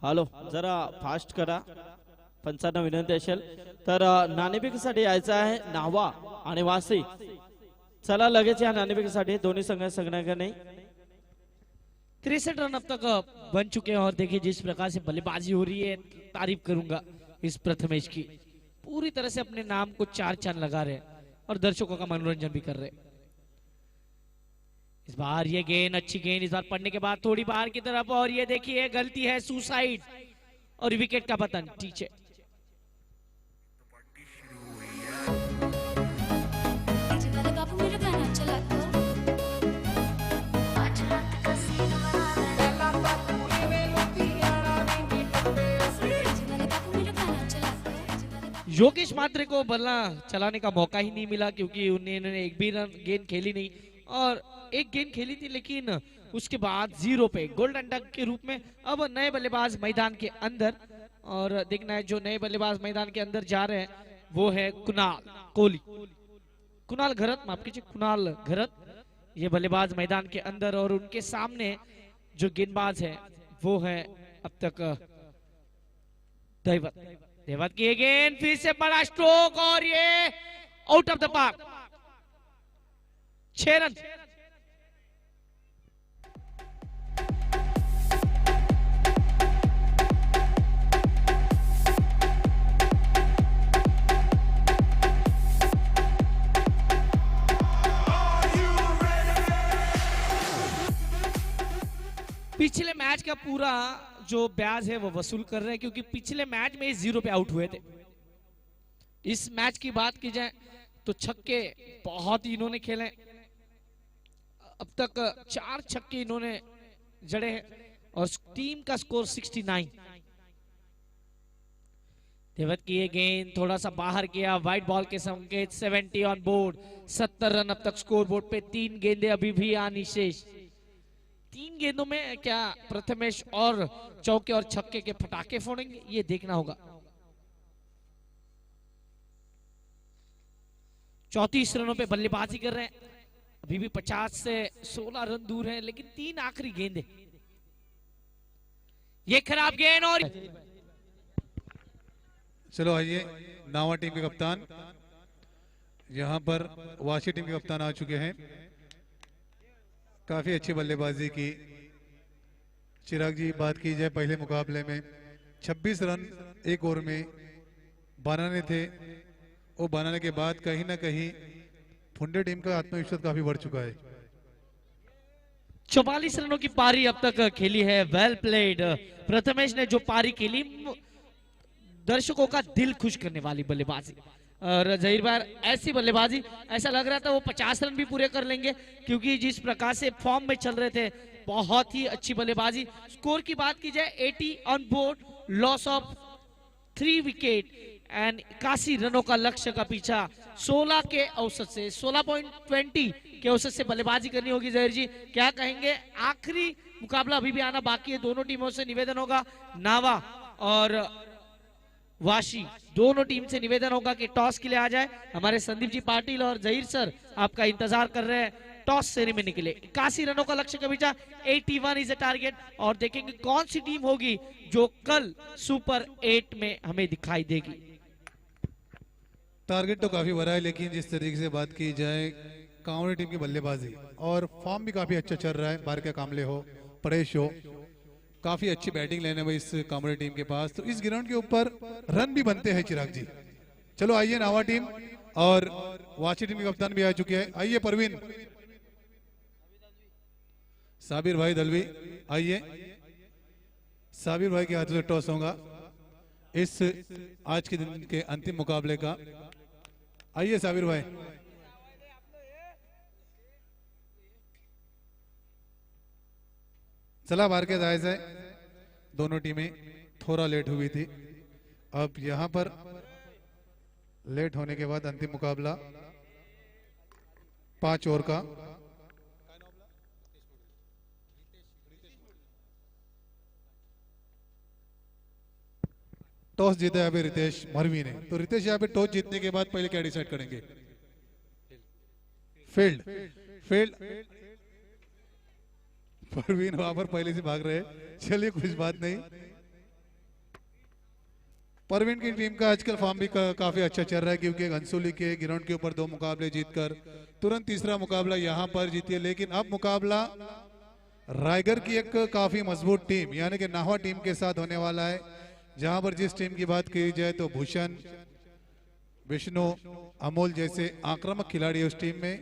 हॅलो जरा फास्ट करा, पंचांना विनंती असेल तर नाणेफेकीसाठी यायचं आहे नावा आणि वासी. चला लगेच या नाणेफेकीसाठी दोन्ही संघाने 63 रन अब तक बन चुके हैं और देखिए जिस प्रकार से बल्लेबाजी हो रही है, तारीफ करूंगा इस प्रथमेश की. पूरी तरह से अपने नाम को चार चांद लगा रहे हैं और दर्शकों का मनोरंजन भी कर रहे हैं. इस बार ये गेंद अच्छी गेंद, इस बार पड़ने के बाद थोड़ी बाहर की तरफ, और ये देखिए गलती है, सुसाइड और विकेट का पतन नीचे. वाले बाबू मेरा गाना चला दो. आज रात का सीन बना दे. वाले बाबू मेरा गाना चला दो. योगेश मात्रे को बल्ला चलाने का मौका ही नहीं मिला क्योंकि उन्होंने एक भी रन गेंद खेली नहीं, और एक गेंद खेली थी लेकिन उसके बाद 0 पे गोल्डन डक के रूप में. अब नए बल्लेबाज मैदान के अंदर, और देखना है जो नए बल्लेबाज मैदान के अंदर जा रहे हैं वो है कुणाल कोहली, कुणाल घरत, माफ कीजिए कुणाल घरत. ये बल्लेबाज मैदान के अंदर, और उनके सामने जो गेंदबाज है वो है अब तक दैवत. दैवत की गेंद, फिर से बड़ा स्ट्रोक और ये out of the park. 6 run. पिछले मैच का पूरा जो ब्याज है वो वसूल कर रहे हैं क्योंकि पिछले मैच में 0 पे आउट हुए थे. इस मैच की बात की जाए तो छक्के बहुत ही इन्होंने खेले. अब तक 4 छक्के इन्होंने जड़े हैं और टीम का स्कोर 69. देवत की ये गेंद थोड़ा सा बाहर किया, वाइट बॉल के संकेत. 70 ऑन बोर्ड, 70 रन अब तक स्कोर बोर्ड पे. 3 गेंदें अभी भी आनी शेष. 3 गेंदों में क्या प्रथमेश और चौके और छक्के के फटाके फोड़ेंगे, ये देखना होगा. 34 रनों पे बल्लेबाजी कर रहे हैं, अभी भी 50 से 16 रन दूर है, लेकिन 3 आखिरी गेंदें. ये खराब गेंद, और चलो आइए, नावा टीम के कप्तान यहां पर वाशी टीम के कप्तान आ चुके हैं. काफी अच्छी बल्लेबाजी की. चिराग जी, बात की जाए पहले मुकाबले में 26 रन एक ओवर में बनाने थे, वो बनाने के बाद कहीं ना कहीं फुंडे टीम का आत्मविश्वास काफी बढ़ चुका है. 44 रनों की पारी अब तक खेली है. Well played. प्रथमेश ने जो पारी खेली, दर्शकों का दिल खुश करने वाली बल्लेबाजी, और जहीर बार ऐसी बल्लेबाजी, ऐसा लग रहा था वो 50 रन भी पूरे कर लेंगे क्योंकि जिस प्रकार से फॉर्म में चल रहे थे, बहुत ही अच्छी बल्लेबाजी. स्कोर की बात की जाए 80 on board, loss of 3 wicket and 81 रनों का लक्ष्य का पीछा. 16 के औसत से 16.20 के औसत से बल्लेबाजी करनी होगी. जहीर जी क्या कहेंगे, आखिरी मुकाबला अभी भी आना बाकी है. दोनों टीमों से निवेदन होगा, नावा और वाशी दोनों टीम से निवेदन होगा कि टॉस के लिए आ जाए. हमारे संदीप जी पाटिल और जहीर सर आपका इंतजार कर रहे हैं टॉस सेरेमनी के लिए. 81 रनों का लक्ष्य का पीछा, 81 इज अ टारगेट, और देखेंगे कौन सी टीम होगी जो कल सुपर 8 में हमें दिखाई देगी. टारगेट तो काफी बड़ा है, लेकिन जिस तरीके से बात की जाए कांवड़ी टीम की बल्लेबाजी और फॉर्म भी काफी अच्छा चल रहा है. बारका कामले हो, परेश हो, काफी अच्छी बैटिंग लेने में इस कामड़ी टीम के पास, तो इस ग्राउंड के ऊपर रन भी बनते हैं. चिराग जी, चलो आइए, नावा टीम और वाशी टीम के कप्तान भी आ चुके हैं. आइए परवीन, साबिर भाई दलवी, आइए. साबिर भाई के हाथों से टॉस होगा इस आज के दिन के अंतिम मुकाबले का. आइए साबिर भाई. चला बार के जायज है, दोनों टीमें थोड़ा लेट हुई थी. अब यहां पर लेट होने के बाद अंतिम मुकाबला 5 ओवर का. टॉस जीता है अभी रितेश मरवी ने, तो रितेश यहाँ पे टॉस जीतने के बाद पहले क्या डिसाइड करेंगे? फील्ड. परवीन वहां पर पहले से भाग रहे हैं. चलिए कुछ बात नहीं, परवीन की टीम का आजकल फॉर्म भी काफी अच्छा चल रहा है, क्योंकि घनसोली के ग्राउंड के ऊपर 2 मुकाबले जीतकर तुरंत तीसरा मुकाबला यहां पर जीती है। लेकिन अब मुकाबला रायगढ़ की एक काफी मजबूत टीम यानी कि नाहवा टीम के साथ होने वाला है, जहां पर जिस टीम की बात की जाए तो भूषण, विष्णु, अमोल जैसे आक्रामक खिलाड़ी है उस टीम में।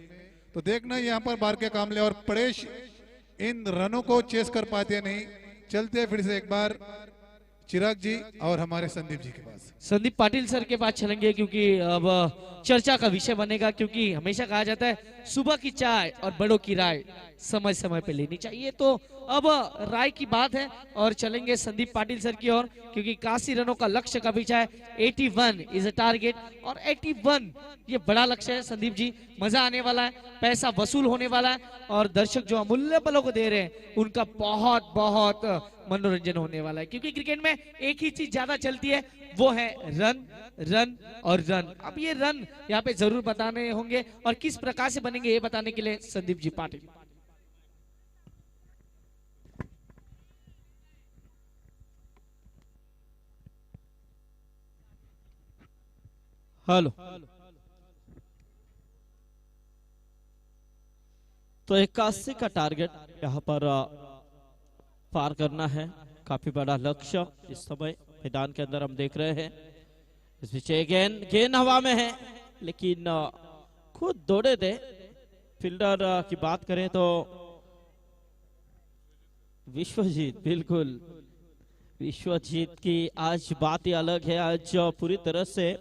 तो देखना यहाँ पर बारके कामले और परेश इन रनों को चेस कर पाते नहीं। चलते हैं फिर से एक बार चिराग जी और हमारे संदीप जी के पास। संदीप पाटिल सर के पास चलेंगे, क्योंकि अब चर्चा का विषय बनेगा, क्योंकि हमेशा कहा जाता है सुबह की चाय और बड़ों की राय समय समय पे लेनी चाहिए। तो अब राय की बात है और चलेंगे संदीप पाटिल सर की ओर, क्योंकि 81 रनों का लक्ष्य का पीछा है। 81 इज अ टारगेट और 81 ये बड़ा लक्ष्य है। संदीप जी मजा आने वाला है, पैसा वसूल होने वाला है और दर्शक जो अमूल्य पलों को दे रहे हैं उनका बहुत बहुत मनोरंजन होने वाला है, क्योंकि क्रिकेट में एक ही चीज ज्यादा चलती है, वो है रन रन और रन। अब ये रन यहाँ पे जरूर बताने होंगे और किस प्रकार से बनेंगे ये बताने के लिए संदीप जी पाटिल। हेलो, तो 81 का टारगेट यहाँ पर पार करना है, काफी बड़ा लक्ष्य इस समय मैदान के अंदर हम देख रहे हैं। इस पीछे गेंद हवा में है, लेकिन खुद दौड़े थे। फील्डर की बात करें तो विश्वजीत, बिल्कुल विश्वजीत की आज बात ही अलग है। आज पूरी तरह से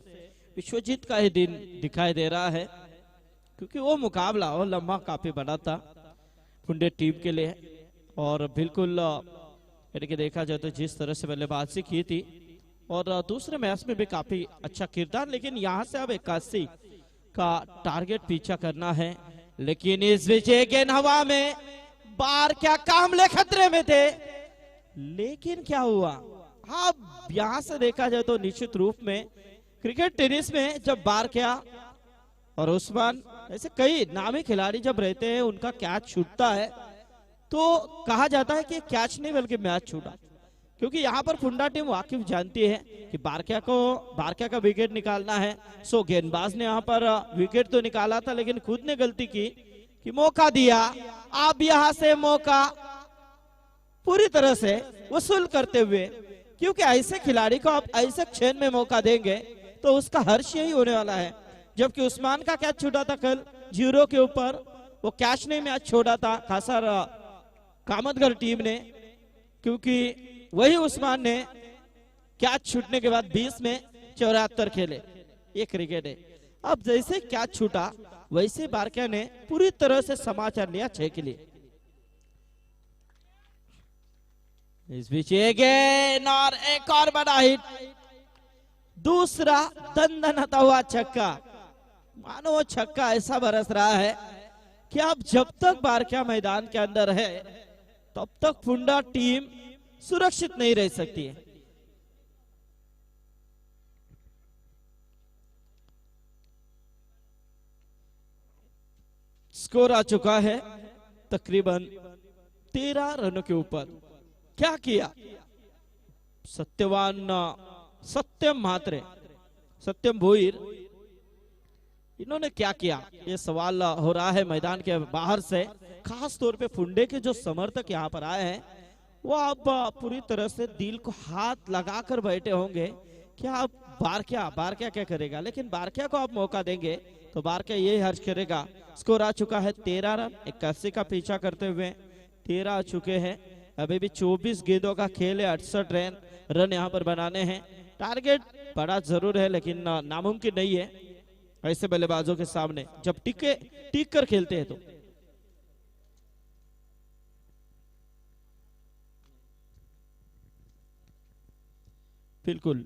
विश्वजीत का ही दिन दिखाई दे रहा है, क्योंकि वो मुकाबला और लम्बा काफी बड़ा था फुंडे टीम के लिए। और बिल्कुल यानी कि देखा जाए तो जिस तरह से बल्लेबाजी की थी और दूसरे मैच में भी काफी अच्छा किरदार, लेकिन यहाँ से अब 81 का टारगेट पीछा करना है। लेकिन इस विजय गेंद हवा में, बार क्या कामले खतरे में थे, लेकिन क्या हुआ। अब यहाँ से देखा जाए तो निश्चित रूप में क्रिकेट टेनिस में जब बार क्या और उस्मान ऐसे कई नामी खिलाड़ी जब रहते हैं, उनका कैच छूटता है तो कहा जाता है कि कैच नहीं बल्कि मैच छूटा, क्योंकि यहाँ पर फुंडा टीम वाकिफ जानती है कि बारक्या का विकेट निकालना है। सो गेंदबाज ने यहाँ पर विकेट तो निकाला था, लेकिन खुद ने गलती की कि मौका दिया। अब यहाँ से मौका पूरी तरह से वसूल करते हुए, क्योंकि ऐसे खिलाड़ी को आप ऐसे क्षण में मौका देंगे तो उसका हर्ष यही होने वाला है। जबकि उस्मान का कैच छूटा था कल 0 के ऊपर, वो कैच नहीं मैच छोड़ा था खासा कामतगढ़ टीम ने, क्योंकि वही उस्मान ने कैच छूटने के बाद 20 में 74 खेले। ये क्रिकेट है। अब जैसे कैच छूटा वैसे बारक्या ने पूरी तरह से समाचार लिया 6 के लिए। इस बीच गेंद और एक और बड़ा हिट, दूसरा दंदनाता हुआ छक्का। मानो वो छक्का ऐसा बरस रहा है कि अब जब तक बारक्या मैदान के अंदर है तब तक फुंडा टीम सुरक्षित नहीं रह सकती है। स्कोर आ चुका है तकरीबन 13 रनों के ऊपर। क्या किया सत्यम म्हात्रे, सत्यम भोईर, इन्होंने क्या किया, ये सवाल हो रहा है मैदान के बाहर से। खास तौर पे फुंडे के जो समर्थक यहाँ पर आए हैं वो अब पूरी तरह से दिल को हाथ लगाकर बैठे होंगे कि आप बारक्या क्या करेगा, लेकिन बारक्या को आप मौका देंगे तो बारक्या यही हर्ष करेगा। स्कोर आ चुका है 13 रन, 81 का पीछा करते हुए 13 आ चुके हैं। अभी भी 24 गेंदों का खेल है, 68 रन यहाँ पर बनाने हैं। टारगेट बड़ा जरूर है, लेकिन नामुमकिन नहीं है ऐसे बल्लेबाजों के सामने जब टिक कर खेलते हैं तो। बिल्कुल,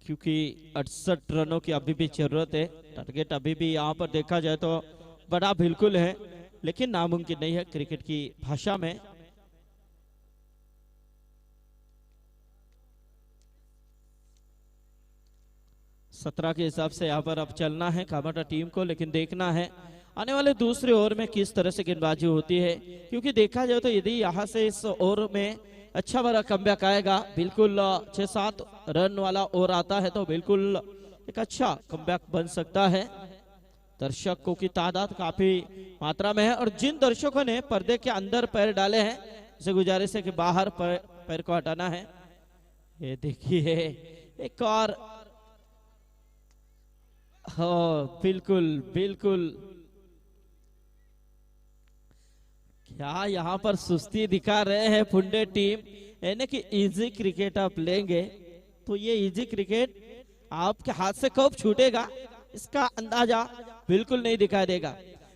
क्योंकि 68 रनों की अभी भी जरूरत है। टारगेट अभी भी यहाँ पर देखा जाए तो बड़ा बिल्कुल है, लेकिन नामुमकिन नहीं है क्रिकेट की भाषा में। सत्रह के हिसाब से यहाँ पर अब चलना है कामाटा टीम को, लेकिन देखना है आने वाले दूसरे ओवर में किस तरह से गेंदबाजी होती है, क्योंकि देखा जाए तो यदि यहाँ से इस ओवर में अच्छा बड़ा कमबैक आएगा, बिल्कुल 6-7 रन वाला ओवर आता है तो बिल्कुल एक अच्छा कमबैक बन सकता है। दर्शकों की तादाद काफी मात्रा में है और जिन दर्शकों ने पर्दे के अंदर पैर डाले हैं उसे गुजारिश है कि बाहर पैर को हटाना है। ये देखिए एक और, हाँ बिल्कुल बिल्कुल, क्या यहाँ पर सुस्ती दिखा रहे हैं फुंडे टीम, यानी कि इजी क्रिकेट आप लेंगे तो ये इजी क्रिकेट आपके हाथ से कब छूटेगा इसका अंदाजा बिल्कुल नहीं दिखाई देगा।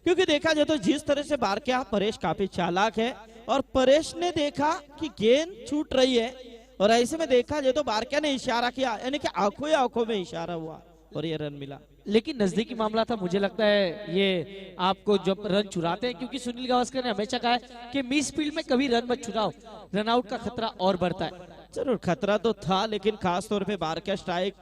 क्योंकि देखा जाए तो जिस तरह से बार क्या परेश काफी चालाक है और परेश ने देखा कि गेंद छूट रही है और ऐसे में देखा जाए तो बारकिया ने इशारा किया, यानी कि आंखों ही आंखों में इशारा हुआ और ये रन मिला। लेकिन नजदीकी मामला था, मुझे लगता है ये आपको जब रन चुराते हैं, क्योंकि सुनील गावस्कर ने हमेशा कहा है कि मिस फील्ड में कभी रन मत चुराओ, रन आउट का खतरा और बढ़ता है। जरूर खतरा तो था, लेकिन खास तौर पे बारकिया स्ट्राइक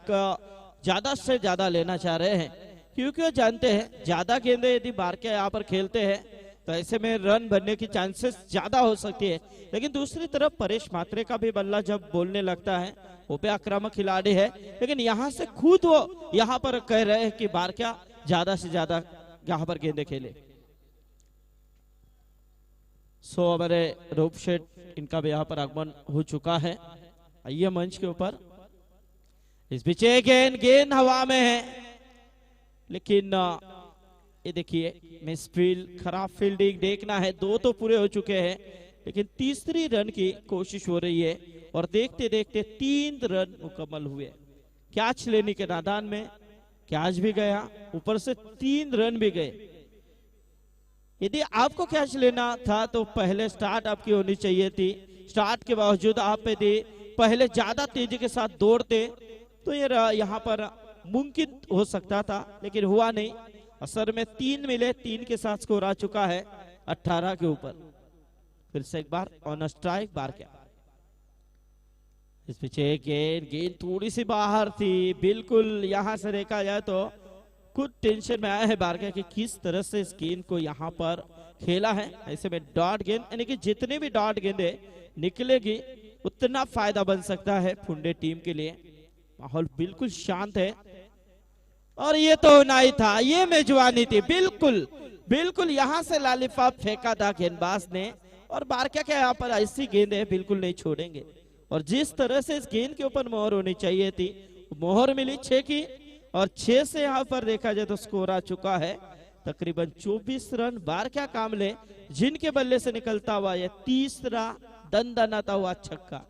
ज्यादा से ज्यादा लेना चाह रहे हैं, क्योंकि वो जानते हैं ज्यादा गेंदे यदि बारकिया यहाँ पर खेलते हैं तो ऐसे में रन बनने की चांसेस ज्यादा हो सकती है। लेकिन दूसरी तरफ परेश मात्रे का भी बल्ला जब बोलने लगता है, वो भी आक्रामक खिलाड़ी है, लेकिन यहाँ से खुद वो यहाँ पर कह रहे हैं कि बारकिया ज्यादा से ज्यादा यहाँ पर गेंदे खेले। सो हमारे रूप शेठ इनका भी यहाँ पर आगमन हो चुका है, आइए मंच के ऊपर। इस बीच गेंद हवा में है, लेकिन ये देखिए मिस फील्ड, खराब फील्डिंग देखना है। 2 तो पूरे हो चुके हैं, लेकिन तीसरी रन की कोशिश हो रही है और देखते देखते 3 रन मुकम्मल हुए। कैच लेने के नादान में कैच भी गया, ऊपर से 3 रन भी गए। यदि आपको कैच लेना था तो पहले स्टार्ट आपकी होनी चाहिए थी। स्टार्ट के बावजूद आप यदि पहले ज्यादा तेजी के साथ दौड़ते तो ये यहाँ पर मुमकिन हो सकता था, लेकिन हुआ नहीं। असर में 3 मिले, 3 के साथ स्कोर आ चुका है 18 के ऊपर। फिर से एक बार ऑन स्ट्राइक बार क्या, इस पीछे गेंद थोड़ी सी बाहर थी, बिल्कुल यहाँ से देखा जाए तो कुछ टेंशन में आया है बारकिया कि किस तरह से इस गेंद को यहाँ पर खेला है। ऐसे में डॉट गेंद, यानी कि जितने भी डॉट गेंदे निकलेगी उतना फायदा बन सकता है फुंडे टीम के लिए। माहौल बिल्कुल शांत है और ये तो नहीं था, ये मेजबानी थी, बिल्कुल बिल्कुल यहाँ से लालीफाप फेंका था गेंदबाज ने और बारकिया के यहाँ पर ऐसी गेंदें बिल्कुल नहीं छोड़ेंगे। और जिस तरह से इस गेंद के ऊपर मोहर होनी चाहिए थी, मोहर मिली 6 की और 6 से यहाँ पर देखा जाए तो स्कोर आ चुका है तकरीबन 24 रन। बारकिया कामले जिनके बल्ले से निकलता हुआ ये तीसरा दंदनाता हुआ छक्का,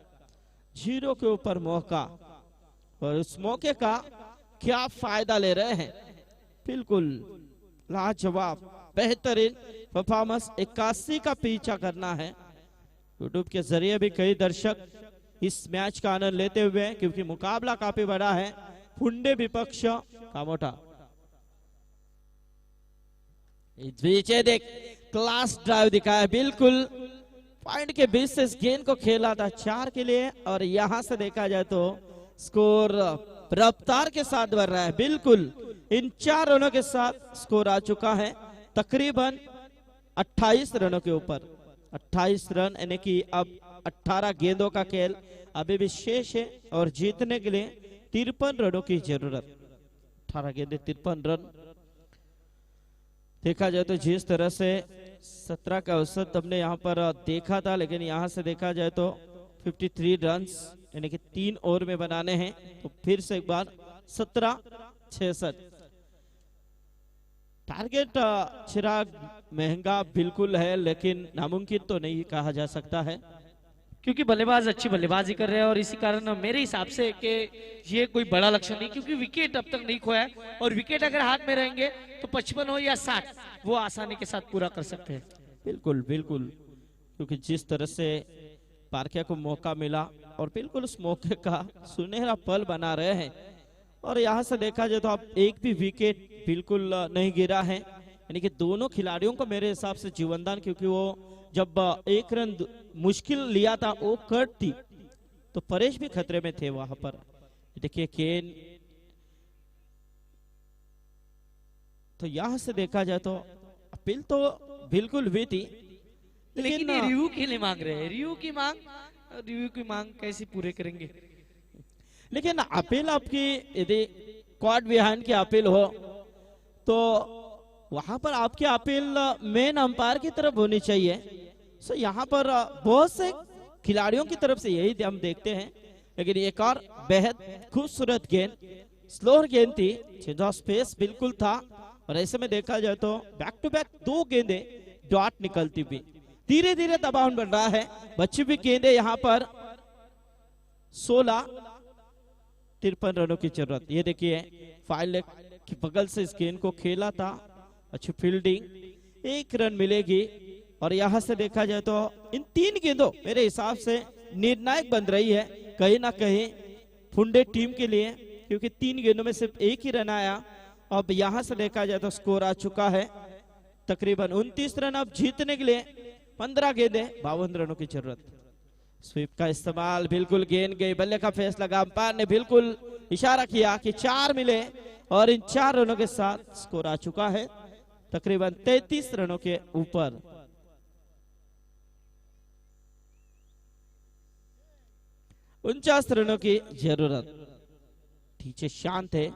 0 के ऊपर मौका, और उस मौके का क्या फायदा ले रहे हैं। बिल्कुल लाजवाब बेहतरीन परफॉर्मेंस, 81 का पीछा करना है। यूट्यूब के जरिए भी कई दर्शक इस मैच का आनंद लेते हुए हैं, क्योंकि मुकाबला काफी बड़ा है। फुंडे विपक्ष कामोटा, इस बीच देख क्लास ड्राइव दिखाया, बिल्कुल पॉइंट के बीच से इस गेंद को खेला था 4 के लिए और यहां से देखा जाए तो स्कोर रफ्तार के साथ बढ़ रहा है। बिल्कुल इन 4 रनों के साथ स्कोर आ चुका है तकरीबन 28 रनों के ऊपर। 28 रन, यानी कि अब 18 गेंदों का खेल अभी भी शेष है और जीतने के लिए 53 रनों की जरूरत। 18 गेंदे 53 रन। देखा जाए तो जिस तरह से 17 का औसत हमने यहाँ पर देखा था, लेकिन यहाँ से देखा जाए तो 53 रन यानी कि 3 ओवर में बनाने हैं, तो फिर से एक बार 17-66 टारगेट। चिराग महंगा बिल्कुल है, लेकिन नामुमकिन तो नहीं कहा जा सकता है, क्योंकि बल्लेबाज अच्छी बल्लेबाजी कर रहे हैं और इसी कारण मेरे हिसाब से कि ये कोई बड़ा लक्ष्य नहीं, क्योंकि विकेट अब तक नहीं खोया है और विकेट अगर हाथ में रहेंगे तो 55 हो या 60 वो आसानी के साथ पूरा कर सकते हैं। बिल्कुल बिल्कुल, क्योंकि जिस तरह से बारकिया को मौका मिला और बिल्कुल उस मौके का सुनहरा पल बना रहे हैं। और यहाँ से देखा जाए तो अब एक भी विकेट बिल्कुल नहीं गिरा है, यानी कि दोनों खिलाड़ियों को मेरे हिसाब से जीवनदान, क्योंकि वो जब 1 रन मुश्किल लिया था वो कट थी, तो परेश भी खतरे में थे वहां पर। देखिए केन, तो यहां से देखा जाए तो अपील तो बिल्कुल हुई थी, लेकिन ये रिव्यू के लिए मांग रहे हैं, रिव्यू की मांग कैसे पूरे करेंगे? लेकिन अपील आपकी यदि क्वाड बिहाइंड की अपील हो तो वहां पर आपकी अपील मेन अंपायर की तरफ होनी चाहिए। सो यहाँ पर बहुत से खिलाड़ियों की तरफ से यही हम देखते हैं। लेकिन एक और बेहद खूबसूरत गेंद, स्लोअर गेंद थी, चेंज ऑफ स्पेस बिल्कुल था, और ऐसे में देखा जाए तो बैक टू बैक 2 गेंदे डॉट निकलती हुई, धीरे धीरे दबाव बढ़ रहा है। बची भी गेंदे यहाँ पर 53 रनों की जरूरत। ये देखिए फाइल लेग की बगल से इस गेंद को खेला था, अच्छी फील्डिंग, 1 रन मिलेगी। और यहां से देखा जाए तो इन 3 गेंदों मेरे हिसाब से निर्णायक बन रही है कहीं ना कहीं फुंडे टीम के लिए, क्योंकि 3 गेंदों में सिर्फ 1 ही रन आया। अब यहां से देखा जाए तो स्कोर आ चुका है तकरीबन 29 रन। अब जीतने के लिए 15 गेंदे 52 रनों की जरूरत। स्वीप का इस्तेमाल, बिल्कुल गेंद गई, बल्ले का फैसला लगा, अंपायर ने बिल्कुल इशारा किया कि 4 मिले, और इन 4 रनों के साथ स्कोर आ चुका है तकरीबन 33 रनों के ऊपर। उनचास रनों की जरूरत। नीचे शांत है,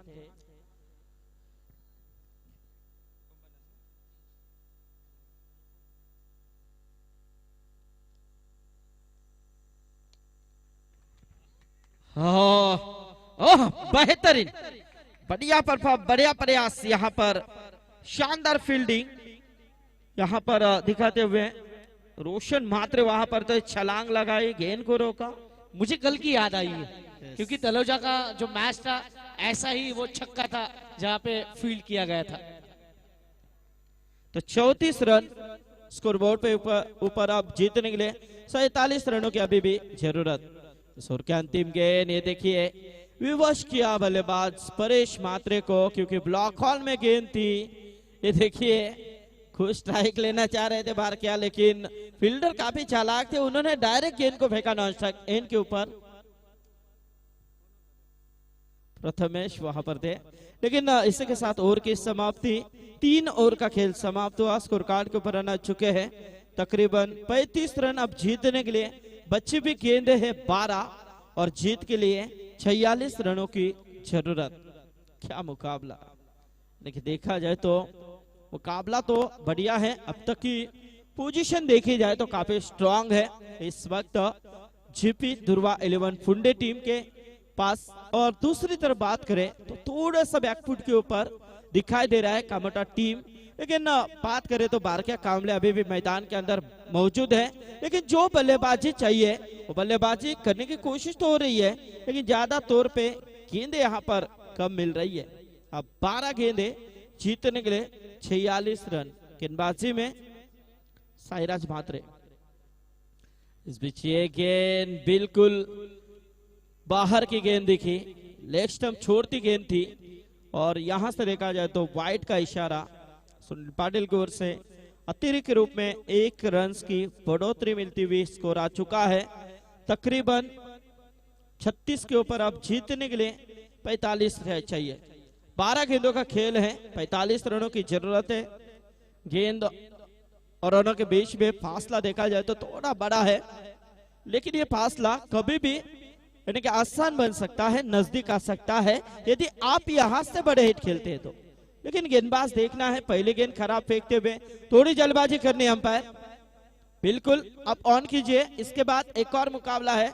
बेहतरीन, बढ़िया परफॉर्म, बढ़िया प्रयास, यहाँ पर शानदार फील्डिंग यहाँ पर दिखाते हुए रोशन म्हात्रे वहां पर तो छलांग लगाई, गेंद को रोका। मुझे कल की याद आई है, क्योंकि तलोजा का जो मैच था ऐसा ही वो छक्का था जहां पे फील्ड किया गया था। तो 34 रन स्कोरबोर्ड पे ऊपर अब जीतने के लिए 47 रनों की अभी भी जरूरत। स्कोर के अंतिम गेंद, ये देखिए विवश किया बल्लेबाज परेश म्हात्रे को, क्योंकि ब्लॉक हॉल में गेंद थी। ये देखिए खुश स्ट्राइक लेना चाह रहे थे बार क्या, लेकिन फील्डर काफी चालाक थे, उन्होंने डायरेक्ट गेंद को फेंका नॉन स्ट्राइक एंड के ऊपर। प्रथमेश वहां पर थे, लेकिन इसी के साथ ओवर की समाप्ति, 3 ओवर का खेल समाप्त हुआ। स्कोर कार्ड के ऊपर रन आ चुके हैं तकरीबन 35 रन। अब जीतने के लिए बच्ची भी गेंदे है 12, और जीत के लिए 46 रनों की जरूरत। क्या मुकाबला, देखिए देखा जाए तो मुकाबला तो बढ़िया है। अब तक की पोजीशन देखी जाए तो काफी स्ट्रांग है इस वक्त जीपी दुर्वा 11 फुंडे टीम के पास। और दूसरी तरफ बात करें तो थोड़ा सा बैकफुट के ऊपर दिखाई दे रहा है कामोटा टीम, लेकिन बात करें तो बारकिया कामले अभी भी मैदान के अंदर मौजूद है। लेकिन जो बल्लेबाजी चाहिए वो बल्लेबाजी करने की कोशिश तो हो रही है, लेकिन ज्यादा तौर पे गेंदे यहाँ पर कम मिल रही है। अब 12 गेंदे जीतने के लिए 46 रन। गेंदबाजी में साईराज म्हात्रे, इस बीच ये गेंद बिल्कुल बाहर की गेंद दिखी, लेग स्टंप छोड़ती गेंद थी, और यहां से देखा जाए तो वाइड का इशारा सुनील पाटिल की ओर से अतिरिक्त के रूप में 1 रन की बढ़ोतरी मिलती हुई स्कोर आ चुका है तकरीबन 36 के ऊपर। अब जीतने के लिए 45 चाहिए। 12 गेंदों का खेल है, 45 रनों की जरूरत है। गेंद और रनों के बीच में फासला देखा जाए तो थोड़ा बड़ा है, लेकिन ये फासला कभी भी यानी कि आसान बन सकता है, नजदीक आ सकता है यदि आप यहां से बड़े हिट खेलते हैं तो। लेकिन गेंदबाज देखना है, पहली गेंद खराब फेंकते हुए थोड़ी जल्दबाजी करनी अंपायर। बिल्कुल आप ऑन कीजिए, इसके बाद एक और मुकाबला है।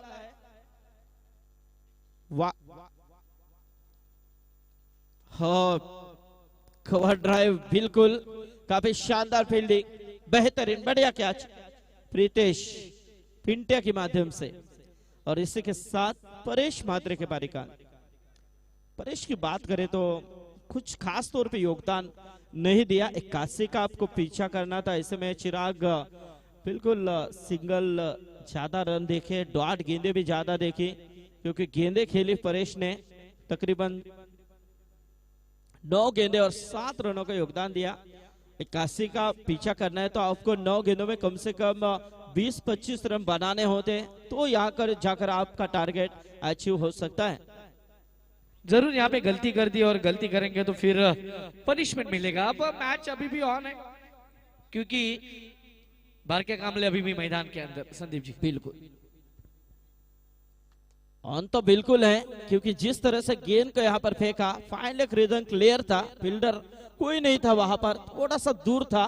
कवर ड्राइव, बिल्कुल काफी शानदार फील्डिंग, बेहतरीन, बढ़िया कैच प्रीतेश पिंटिया के माध्यम से। और इसी के साथ परेश म्हात्रे के बारीकान। परेश की बात करें तो कुछ खास तौर पे योगदान नहीं दिया, 81 का आपको पीछा करना था। ऐसे में चिराग बिल्कुल सिंगल ज्यादा रन देखे, डॉट गेंदे भी ज्यादा देखी, क्योंकि गेंदे खेली परेश ने तकरीबन 9 गेंदे और 7 रनों का योगदान दिया। 81 का पीछा करना है तो आपको 9 गेंदों में कम से कम 20-25 रन बनाने होते, तो यहाँ कर जाकर आपका टारगेट अचीव हो सकता है। जरूर यहाँ पे गलती कर दी, और गलती करेंगे तो फिर पनिशमेंट मिलेगा। अब मैच अभी भी ऑन है, क्योंकि बारके कामले अभी भी मैदान के अंदर। संदीप जी बिल्कुल ऑन तो बिल्कुल है, क्योंकि जिस तरह से गेंद को यहाँ पर फेंका, फाइनल एक रीजन क्लियर था, फील्डर कोई नहीं था वहां पर, थोड़ा सा दूर था,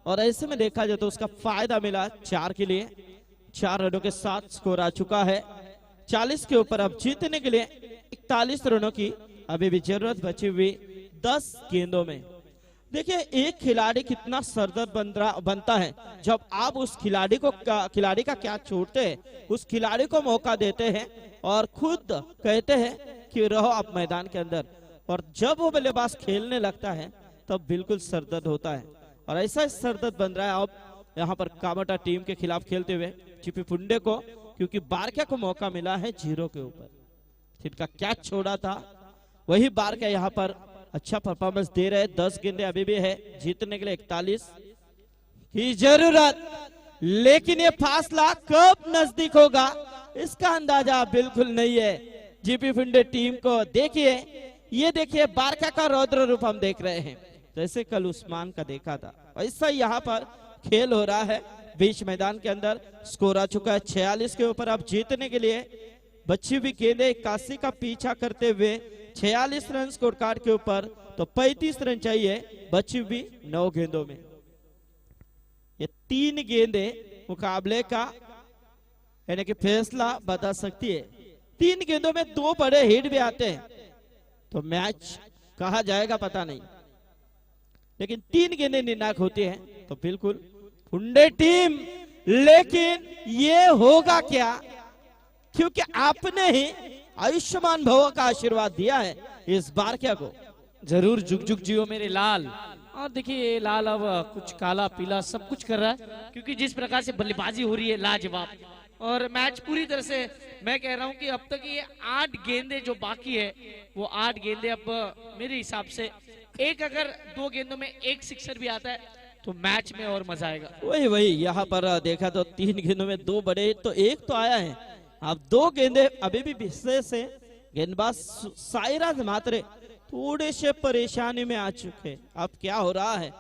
और ऐसे में देखा जाए तो उसका फायदा मिला 4 के लिए। 4 रनों के साथ स्कोर आ चुका है 40 के ऊपर। अब जीतने के लिए 41 रनों की अभी भी जरूरत बची हुई 10 गेंदों में। देखिए एक खिलाड़ी कितना सरदर्द बनता है जब आप उस खिलाड़ी का क्या छोड़ते हैं, उस खिलाड़ी को मौका देते हैं और खुद कहते हैं कि रहो आप मैदान के अंदर, और जब वो बल्लेबाज खेलने लगता है तब बिल्कुल सरदर्द होता है। और ऐसा सरदर्द बन रहा है अब यहाँ पर कामाटा टीम के खिलाफ खेलते हुए चिपी फुंडे को, क्योंकि बारका को मौका मिला है 0 के ऊपर। जिनका कैच छोड़ा था वही बारका यहाँ पर अच्छा परफॉर्मेंस दे रहे। 10 गेंदे अभी भी है जीतने के लिए 41 की जरूरत, लेकिन ये फासला कब नजदीक होगा इसका अंदाजा बिल्कुल नहीं है जीपी फुंडे टीम को। देखिए ये देखिए बारका का रौद्र रूप हम देख रहे हैं, जैसे कल उस्मान का देखा था वैसा यहाँ पर खेल हो रहा है बीच मैदान के अंदर। स्कोर आ चुका है 46 के ऊपर। अब जीतने के लिए बच्ची भी गेंदे 81 का पीछा करते हुए 46 रन स्कोर कार्ड के ऊपर, तो 35 रन चाहिए बच्ची भी 9 गेंदों में। ये 3 गेंदे मुकाबले का यानी कि फैसला बता सकती है। 3 गेंदों में 2 बड़े हिट भी आते हैं तो मैच कहा जाएगा पता नहीं, लेकिन 3 गेंदें निर्णायक होती हैं तो बिल्कुल फुंडे टीम। लेकिन ये होगा क्या, क्योंकि आपने ही आयुष्मान भव का आशीर्वाद दिया है इस बार क्या को। जरूर जुग जुग जियो मेरे लाल। और देखिए ये लाल अब कुछ काला पीला सब कुछ कर रहा है, क्योंकि जिस प्रकार से बल्लेबाजी हो रही है लाजवाब। और मैच पूरी तरह से मैं कह रहा हूं कि अब तक ये 8 गेंदे जो बाकी है वो 8 गेंदे अब मेरे हिसाब से अगर 2 गेंदों में 1 सिक्सर भी आता है तो मैच में और मजा आएगा। वही यहाँ पर देखा तो 3 गेंदों में 2 बड़े, तो 1 तो आया है। अब 2 गेंदे अभी भी विशेष से गेंदबाज साइराज मात्रे थोड़े से परेशानी में आ चुके। अब क्या हो रहा है,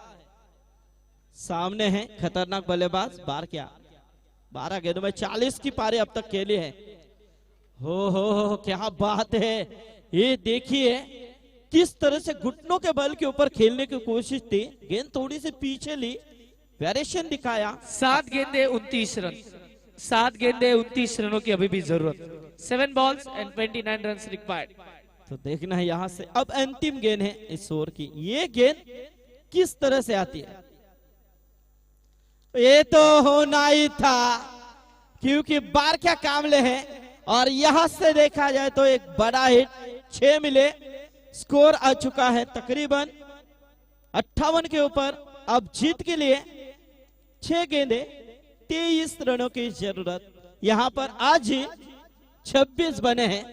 सामने है खतरनाक बल्लेबाज बार क्या 12 गेंदों में 40 की पारी अब तक खेली है। हो क्या बात है। ये देखिए किस तरह से घुटनों के बल के ऊपर खेलने की कोशिश थी, गेंद थोड़ी सी पीछे ली, वेरिएशन दिखाया। 7 गेंदे 29 रन, 7 गेंदे 29 रनों की अभी भी जरूरत। 7 बॉल्स एंड 29 रन रिक्वायर्ड। तो देखना है यहाँ से अब अंतिम गेंद है इस ओवर की, ये गेंद किस तरह से आती है। ये तो होना ही था क्योंकि बार क्या कामले हैं, और यहां से देखा जाए तो एक बड़ा हिट 6 मिले। स्कोर आ चुका है तकरीबन 58 के ऊपर। अब जीत के लिए 6 गेंदे 23 रनों की जरूरत। यहां पर आज ही 26 बने हैं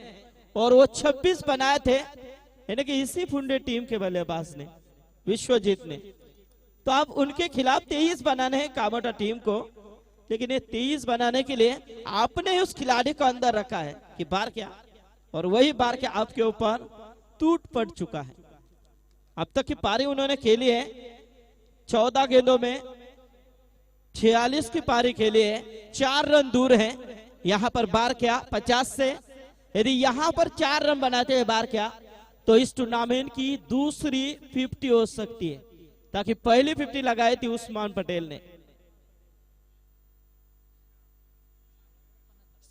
और वो 26 बनाए थे यानी कि इसी फुंडे टीम के बल्लेबाज ने, विश्वजीत ने। तो अब उनके खिलाफ 23 बनाने हैं कामाटा टीम को, लेकिन ये 23 बनाने के लिए आपने उस खिलाड़ी को अंदर रखा है कि बार क्या, और वही बार क्या आपके ऊपर टूट पड़ चुका है। अब तक की पारी उन्होंने खेली है 14 गेंदों में 46 की पारी खेली है, 4 रन दूर है यहां पर बार क्या 50 से। यदि यहां पर 4 रन बनाते हैं बार क्या तो इस टूर्नामेंट की दूसरी 50 हो सकती है, ताकि पहली 50 लगाई थी उस्मान पटेल ने।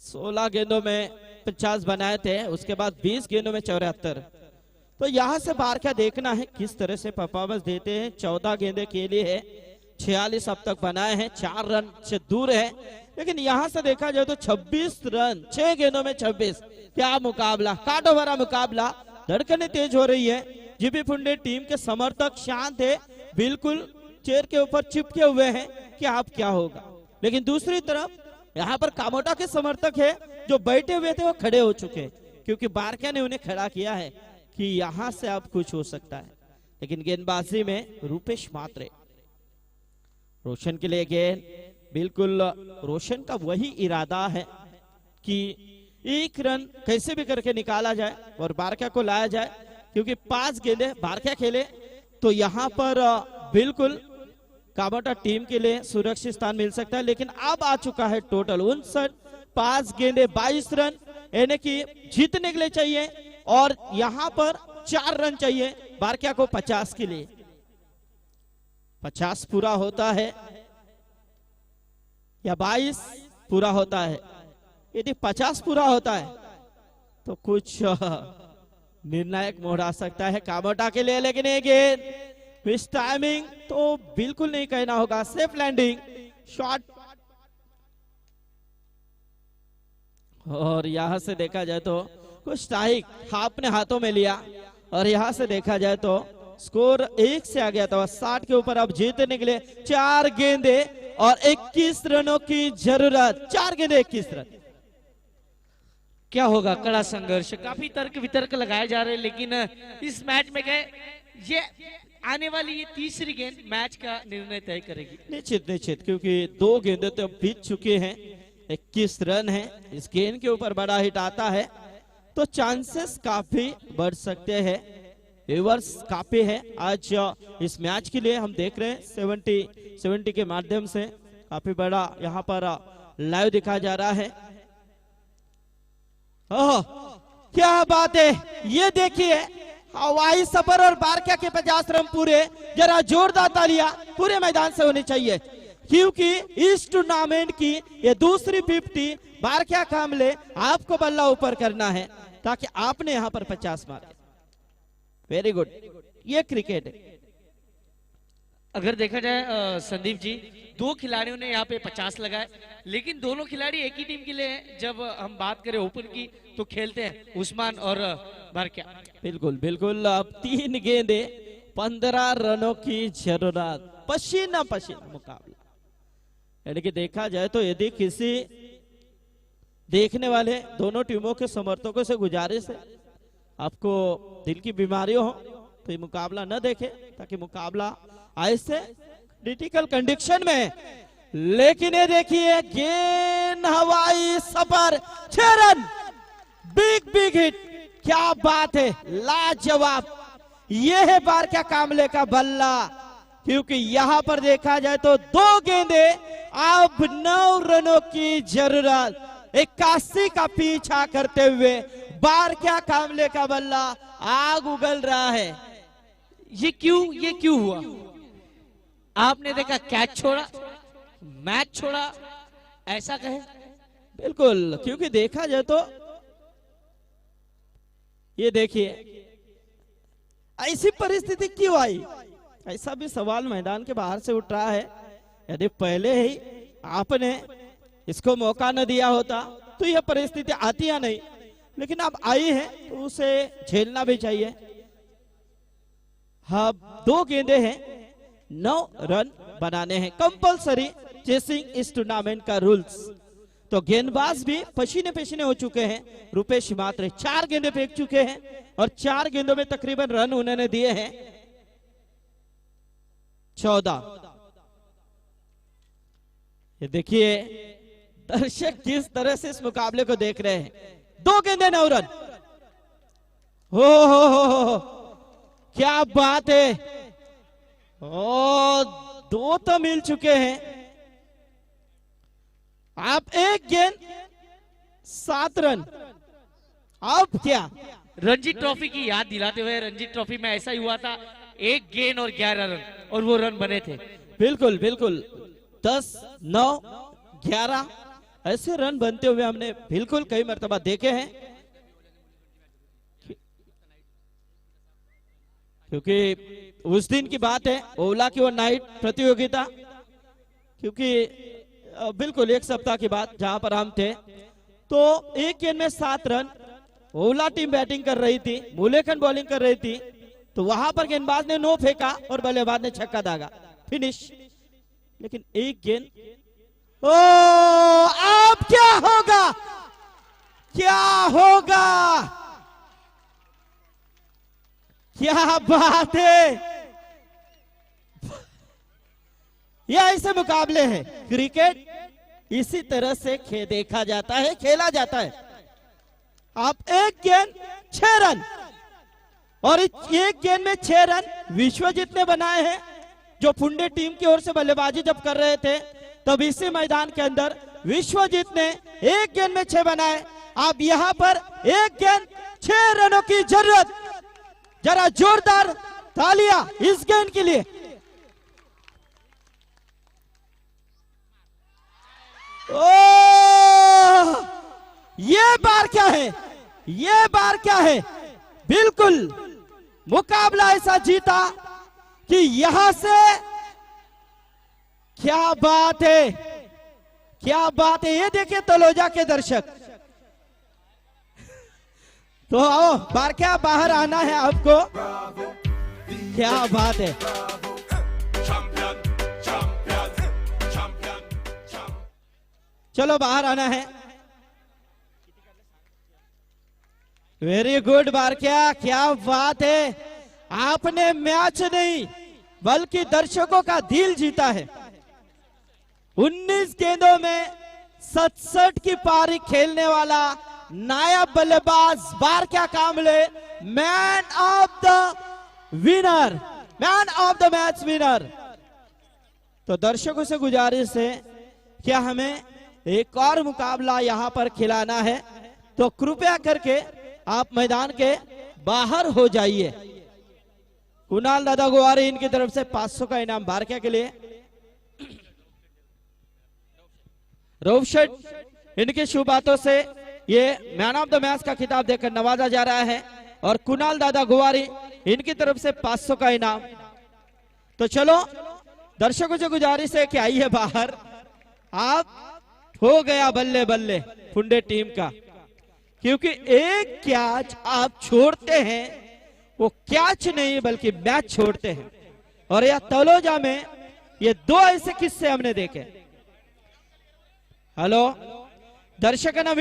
16 गेंदों में 50 बनाए थे, उसके बाद 20 गेंदों में 74। तो यहां से बार क्या देखना है किस तरह से परफॉर्मेंस देते हैं। 14 गेंदे के लिए है, 46 अब तक बनाए हैं, 4 रन से दूर है। लेकिन यहां से देखा जाए तो 26 रन 6 गेंदों में 26। क्या मुकाबला, कांटों भरा मुकाबला, धड़कनें तेज हो रही है। जीपी फुंडे टीम के समर्थक शांत है, बिल्कुल चेयर के ऊपर चिपके हुए हैं कि अब क्या होगा। लेकिन दूसरी तरफ यहाँ पर कामोटा के समर्थक है जो बैठे हुए थे वो खड़े हो चुके, क्योंकि बारका ने उन्हें खड़ा किया है कि यहां से अब कुछ हो सकता है। लेकिन गेंदबाजी में रूपेश मात्रे, रोशन के लिए गेंद, बिल्कुल रोशन का वही इरादा है कि 1 रन कैसे भी करके निकाला जाए और बारका को लाया जाए, क्योंकि 5 गेंदे बारका खेले तो यहां पर बिल्कुल कामोटा टीम के लिए सुरक्षित स्थान मिल सकता है, लेकिन अब आ चुका है टोटल 59, 5 गेंदे 22 रन, यानी कि जीतने के लिए चाहिए और यहां पर 4 रन चाहिए बारकिया को 50 के लिए। 50 पूरा होता है या 22 पूरा होता है? यदि 50 पूरा होता है तो कुछ निर्णायक मोड़ आ सकता है कामोटा के लिए, लेकिन ये गेंद मिस टाइमिंग तो बिल्कुल नहीं कहना होगा। सेफ लैंडिंग शॉट, और यहां से देखा जाए तो कुछ स्ट्राइक अपने हाथों में लिया और यहां से देखा जाए तो स्कोर 1 से आ गया था 60 के ऊपर। अब जीतने के लिए 4 गेंदे और 21 रनों की जरूरत। 4 गेंदे 21 रन। क्या होगा? कड़ा संघर्ष, काफी तर्क वितर्क लगाए जा रहे हैं, लेकिन इस मैच में गए ये आने वाली ये तीसरी गेंद मैच का निर्णय तय करेगी। निश्चित निश्चित, क्योंकि 2 गेंदे तो बीत चुके हैं, 21 रन है। इस गेंद के ऊपर बड़ा हिट आता है तो चांसेस काफी बढ़ सकते हैं, रिवर्स काफी है। आज इस मैच के लिए हम देख रहे हैं 70 के माध्यम से काफी बड़ा यहाँ पर लाइव दिखाया जा रहा है। ओह क्या बात है, ये देखिए हवाई सफर और बारकिया के 50 रन पूरे। जरा जोरदार तालियां पूरे मैदान से होनी चाहिए, क्योंकि इस टूर्नामेंट की ये दूसरी 50 बारकिया कामले आपको बल्ला ऊपर करना है ताकि आपने यहां पर 50 मारे। वेरी गुड, ये क्रिकेट है। अगर देखा जाए संदीप जी, 2 खिलाड़ियों ने यहाँ पे 50 लगाए, लेकिन दोनों खिलाड़ी एक ही टीम के लिए हैं। जब हम बात करें ओपन की तो खेलते हैं उस्मान और बारकिया। बिल्कुल बिल्कुल। अब 3 गेंदे 15 रनों की जरूरत, पसीना पसीना मुकाबला। यानी कि देखा जाए तो यदि किसी देखने वाले दोनों टीमों के समर्थकों से गुजारिश है, आपको दिल की बीमारी हो तो ये मुकाबला न देखे, ताकि मुकाबला ऐसे क्रिटिकल कंडीशन में। लेकिन ये देखिए गेंद हवाई सफर, 6 रन, बिग बिग हिट। क्या बात है, लाजवाब। ये है बारकिया कामले का बल्ला, क्योंकि यहां पर देखा जाए तो 2 गेंदे अब 9 रनों की जरूरत। 81 का पीछा करते हुए बारकिया कामले का बल्ला आग उगल रहा है। ये क्यों हुआ? आपने देखा कैच छोड़ा, मैच छोड़ा, ऐसा कहे? बिल्कुल, क्योंकि देखा जाए तो ये देखिए ऐसी परिस्थिति क्यों आई, ऐसा भी सवाल मैदान के बाहर से उठ रहा है। यदि पहले ही आपने इसको मौका न दिया होता तो यह परिस्थिति आती या नहीं, लेकिन अब आई है तो उसे झेलना भी चाहिए। हाँ, 2 गेंदे हैं, 9 रन बनाने हैं, कंपलसरी चेसिंग इस टूर्नामेंट का रूल्स। तो गेंदबाज भी पसीने पसीने हो चुके हैं। रुपेश मात्र 4 गेंदे फेंक चुके हैं और 4 गेंदों में तकरीबन रन उन्होंने दिए हैं 14। ये देखिए दर्शक किस तरह से इस मुकाबले को देख रहे हैं। 2 गेंदे 9 रन। हो क्या बात है। ओ 2 तो मिल चुके हैं। आप 1 गेंद 7 रन। अब क्या? रणजी ट्रॉफी की याद दिलाते हुए, रणजी ट्रॉफी में ऐसा ही हुआ था, 1 गेंद और 11 रन और वो रन बने थे। बिल्कुल बिल्कुल, 10, 9, 11 ऐसे रन बनते हुए हमने बिल्कुल कई मर्तबा देखे हैं। क्योंकि उस दिन की बात है, ओला की वो नाइट प्रतियोगिता, क्योंकि बिल्कुल 1 सप्ताह के बाद जहां पर हम थे, तो 1 गेंद में 7 रन। ओला टीम बैटिंग कर रही थी, मुलेखन बॉलिंग कर रही थी, तो वहां पर गेंदबाज ने 9 फेंका और बल्लेबाज ने छक्का दागा, फिनिश। लेकिन 1 गेंद, ओ अब क्या होगा, क्या होगा, क्या बात है। यह ऐसे मुकाबले हैं, क्रिकेट इसी तरह से देखा जाता है, खेला जाता है। आप 1 गेंद 6 रन और 1 गेंद में 6 रन विश्वजीत ने बनाए हैं, जो फुंडे टीम की ओर से बल्लेबाजी जब कर रहे थे तब इसी मैदान के अंदर विश्वजीत ने एक गेंद में 6 बनाए। अब यहाँ पर एक गेंद 6 रनों की जरूरत। जरा जोरदार तालियां इस गेंद के लिए। ओ, ये बार क्या है, ये बार क्या है, बिल्कुल मुकाबला ऐसा जीता कि यहां से क्या बात है, क्या बात है। ये देखिए तलोजा के दर्शक। तो आओ बार क्या बाहर आना है आपको, क्या बात है। चलो बाहर आना है। वेरी गुड बार क्या बात है। आपने मैच नहीं बल्कि दर्शकों का दिल जीता है। 19 गेंदों में 67 की पारी खेलने वाला नायब बल्लेबाज बार क्या कामले, man of the winner, man of the match winner. तो दर्शकों से गुजारिश है कि हमें एक और मुकाबला यहां पर खिलाना है, तो कृपया करके आप मैदान के बाहर हो जाइए। कुणाल दादा गोवारी इनकी तरफ से 500 का इनाम बारक्या के लिए। रोवशेट इनके शुभ बातों से ये मैन ऑफ द मैच का खिताब देकर नवाजा जा रहा है और कुणाल दादा गोवारी इनकी तरफ से 500 का इनाम। तो चलो दर्शकों से गुजारिश है कि आइए बाहर। आप हो गया बल्ले बल्ले फुंडे टीम का, क्योंकि एक कैच आप छोड़ते हैं, वो कैच नहीं बल्कि मैच छोड़ते हैं। और यह तलोजा में ये 2 ऐसे किस्से हमने देखे। हेलो दर्शकों